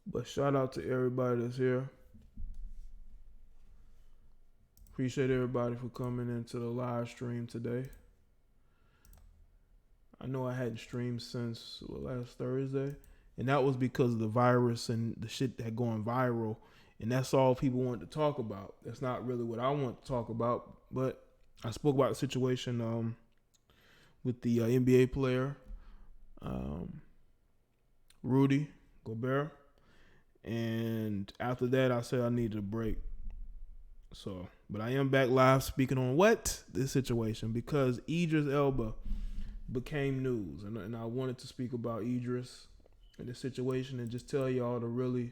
[SPEAKER 1] But shout out to everybody that's here. Appreciate everybody for coming into the live stream today. I know I hadn't streamed since last Thursday, and that was because of the virus and the shit that going viral, and that's all people want to talk about. That's not really what I want to talk about, but I spoke about the situation with the NBA player Rudy Gobert, and after that I said I needed a break. So, but I am back live speaking on this situation, because Idris Elba became news, and I wanted to speak about Idris and the situation, and just tell y'all to really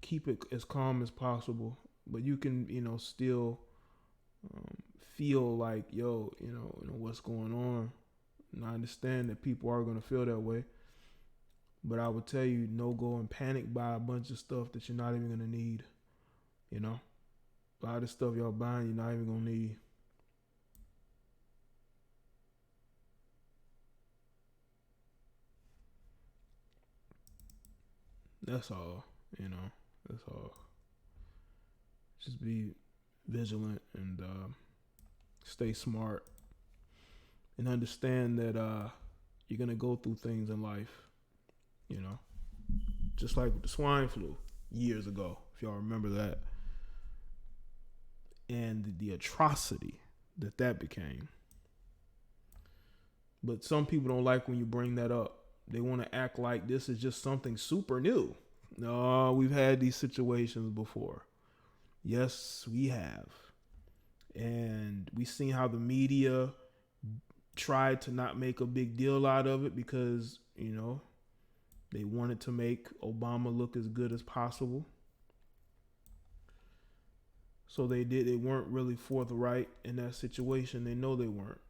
[SPEAKER 1] keep it as calm as possible. But you can still feel like what's going on, and I understand that people are going to feel that way. But I would tell you, no go and panic buy a bunch of stuff that you're not even going to need. A lot of stuff y'all buying you're not even going to need. That's all, that's all. Just be vigilant and stay smart, and understand that you're going to go through things in life, just like with the swine flu years ago, if y'all remember that, and the atrocity that became. But some people don't like when you bring that up. They want to act like this is just something super new. No, we've had these situations before. Yes, we have. And we've seen how the media tried to not make a big deal out of it, because, they wanted to make Obama look as good as possible. So they weren't really forthright in that situation. They know they weren't,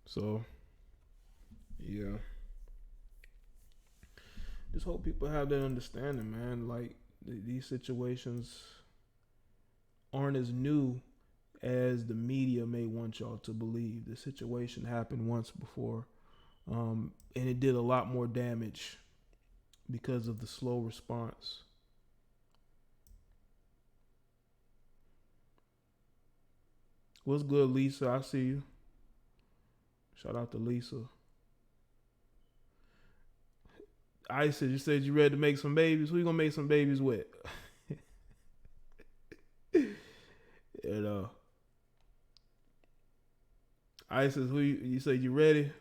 [SPEAKER 1] So, yeah. Just hope people have that understanding, man. Like, these situations aren't as new as the media may want y'all to believe. The situation happened once before, and it did a lot more damage because of the slow response. What's good, Lisa? I see you. Shout out to Lisa. Isis, you said you ready to make some babies. Who you gonna make some babies with? Isis, who you say you ready?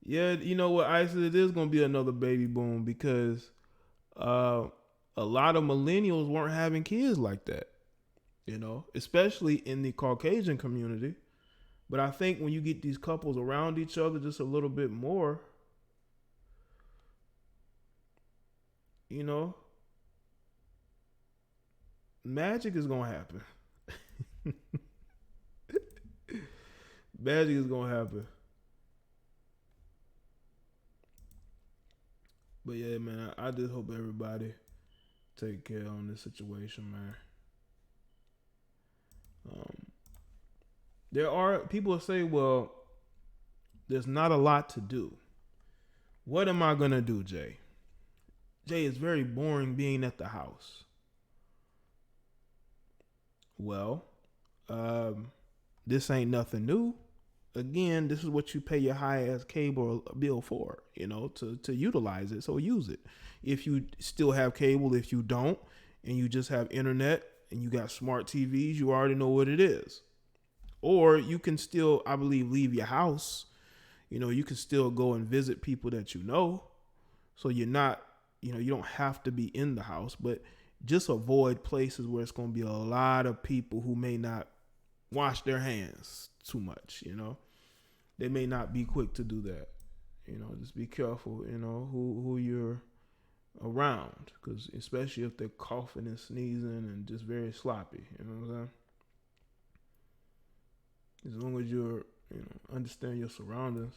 [SPEAKER 1] Yeah, you know what, Isis, it is gonna be another baby boom, because a lot of millennials weren't having kids like that. Especially in the Caucasian community. But I think when you get these couples around each other just a little bit more, magic is gonna happen. Magic is gonna happen. But yeah, man, I just hope everybody take care on this situation, man. There are people who say, well, there's not a lot to do. What am I gonna do, Jay? Jay, it's very boring being at the house. Well, this ain't nothing new. Again, this is what you pay your high ass cable bill for, to utilize it. So use it. If you still have cable, if you don't, and you just have internet and you got smart TVs, you already know what it is. Or you can still, I believe, leave your house. You can still go and visit people that you know. So you're not, you don't have to be in the house, but just avoid places where it's going to be a lot of people who may not wash their hands too much, They may not be quick to do that. Just be careful, who you're around, because especially if they're coughing and sneezing and just very sloppy, you know what I'm saying? As long as you're, understand your surroundings,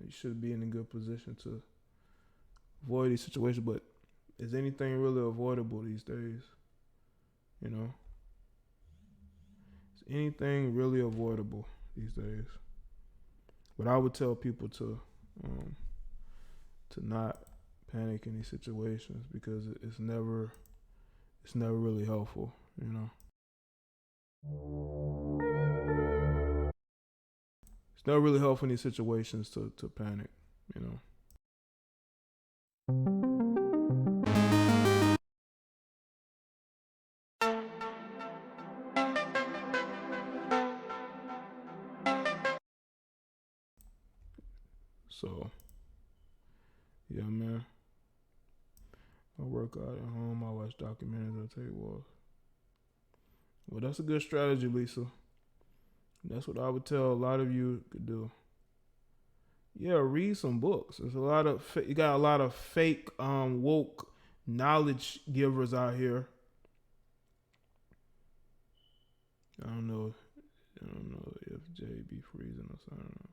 [SPEAKER 1] you should be in a good position to avoid these situations. But is anything really avoidable these days? Is anything really avoidable these days? But I would tell people to not panic in these situations, because it's never really helpful, It's never really helpful in these situations to panic, So, yeah, man. I work out at home. I watch documentaries. I take walks. Well, that's a good strategy, Lisa. That's what I would tell a lot of you could do. Yeah, read some books. There's you got a lot of fake woke knowledge givers out here. I don't know if Jay be freezing or something.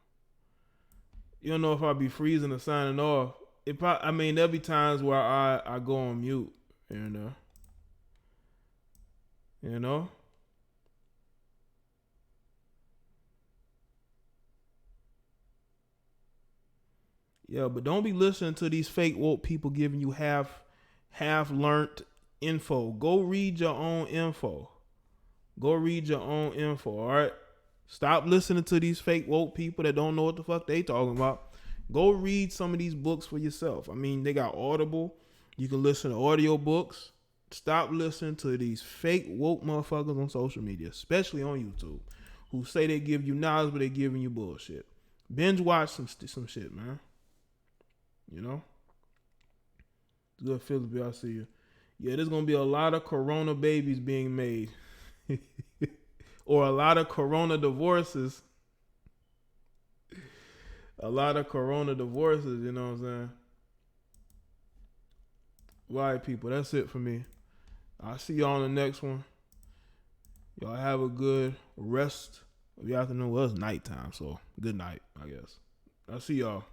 [SPEAKER 1] You don't know if I be freezing or signing off. There'll be times where I go on mute, Yeah, but don't be listening to these fake woke people giving you half learned info. Go read your own info. All right? Stop listening to these fake woke people that don't know what the fuck they talking about. Go read some of these books for yourself. They got Audible. You can listen to audio books. Stop listening to these fake woke motherfuckers on social media, especially on YouTube, who say they give you knowledge, but they giving you bullshit. Binge watch some shit, man. Good feeling, I'll see you. Yeah, there's going to be a lot of corona babies being made. Or a lot of corona divorces. You know what I'm saying? All right, people, that's it for me. I'll see y'all on the next one. Y'all have a good rest of the afternoon. Well, it's nighttime, so good night, I guess. I'll see y'all.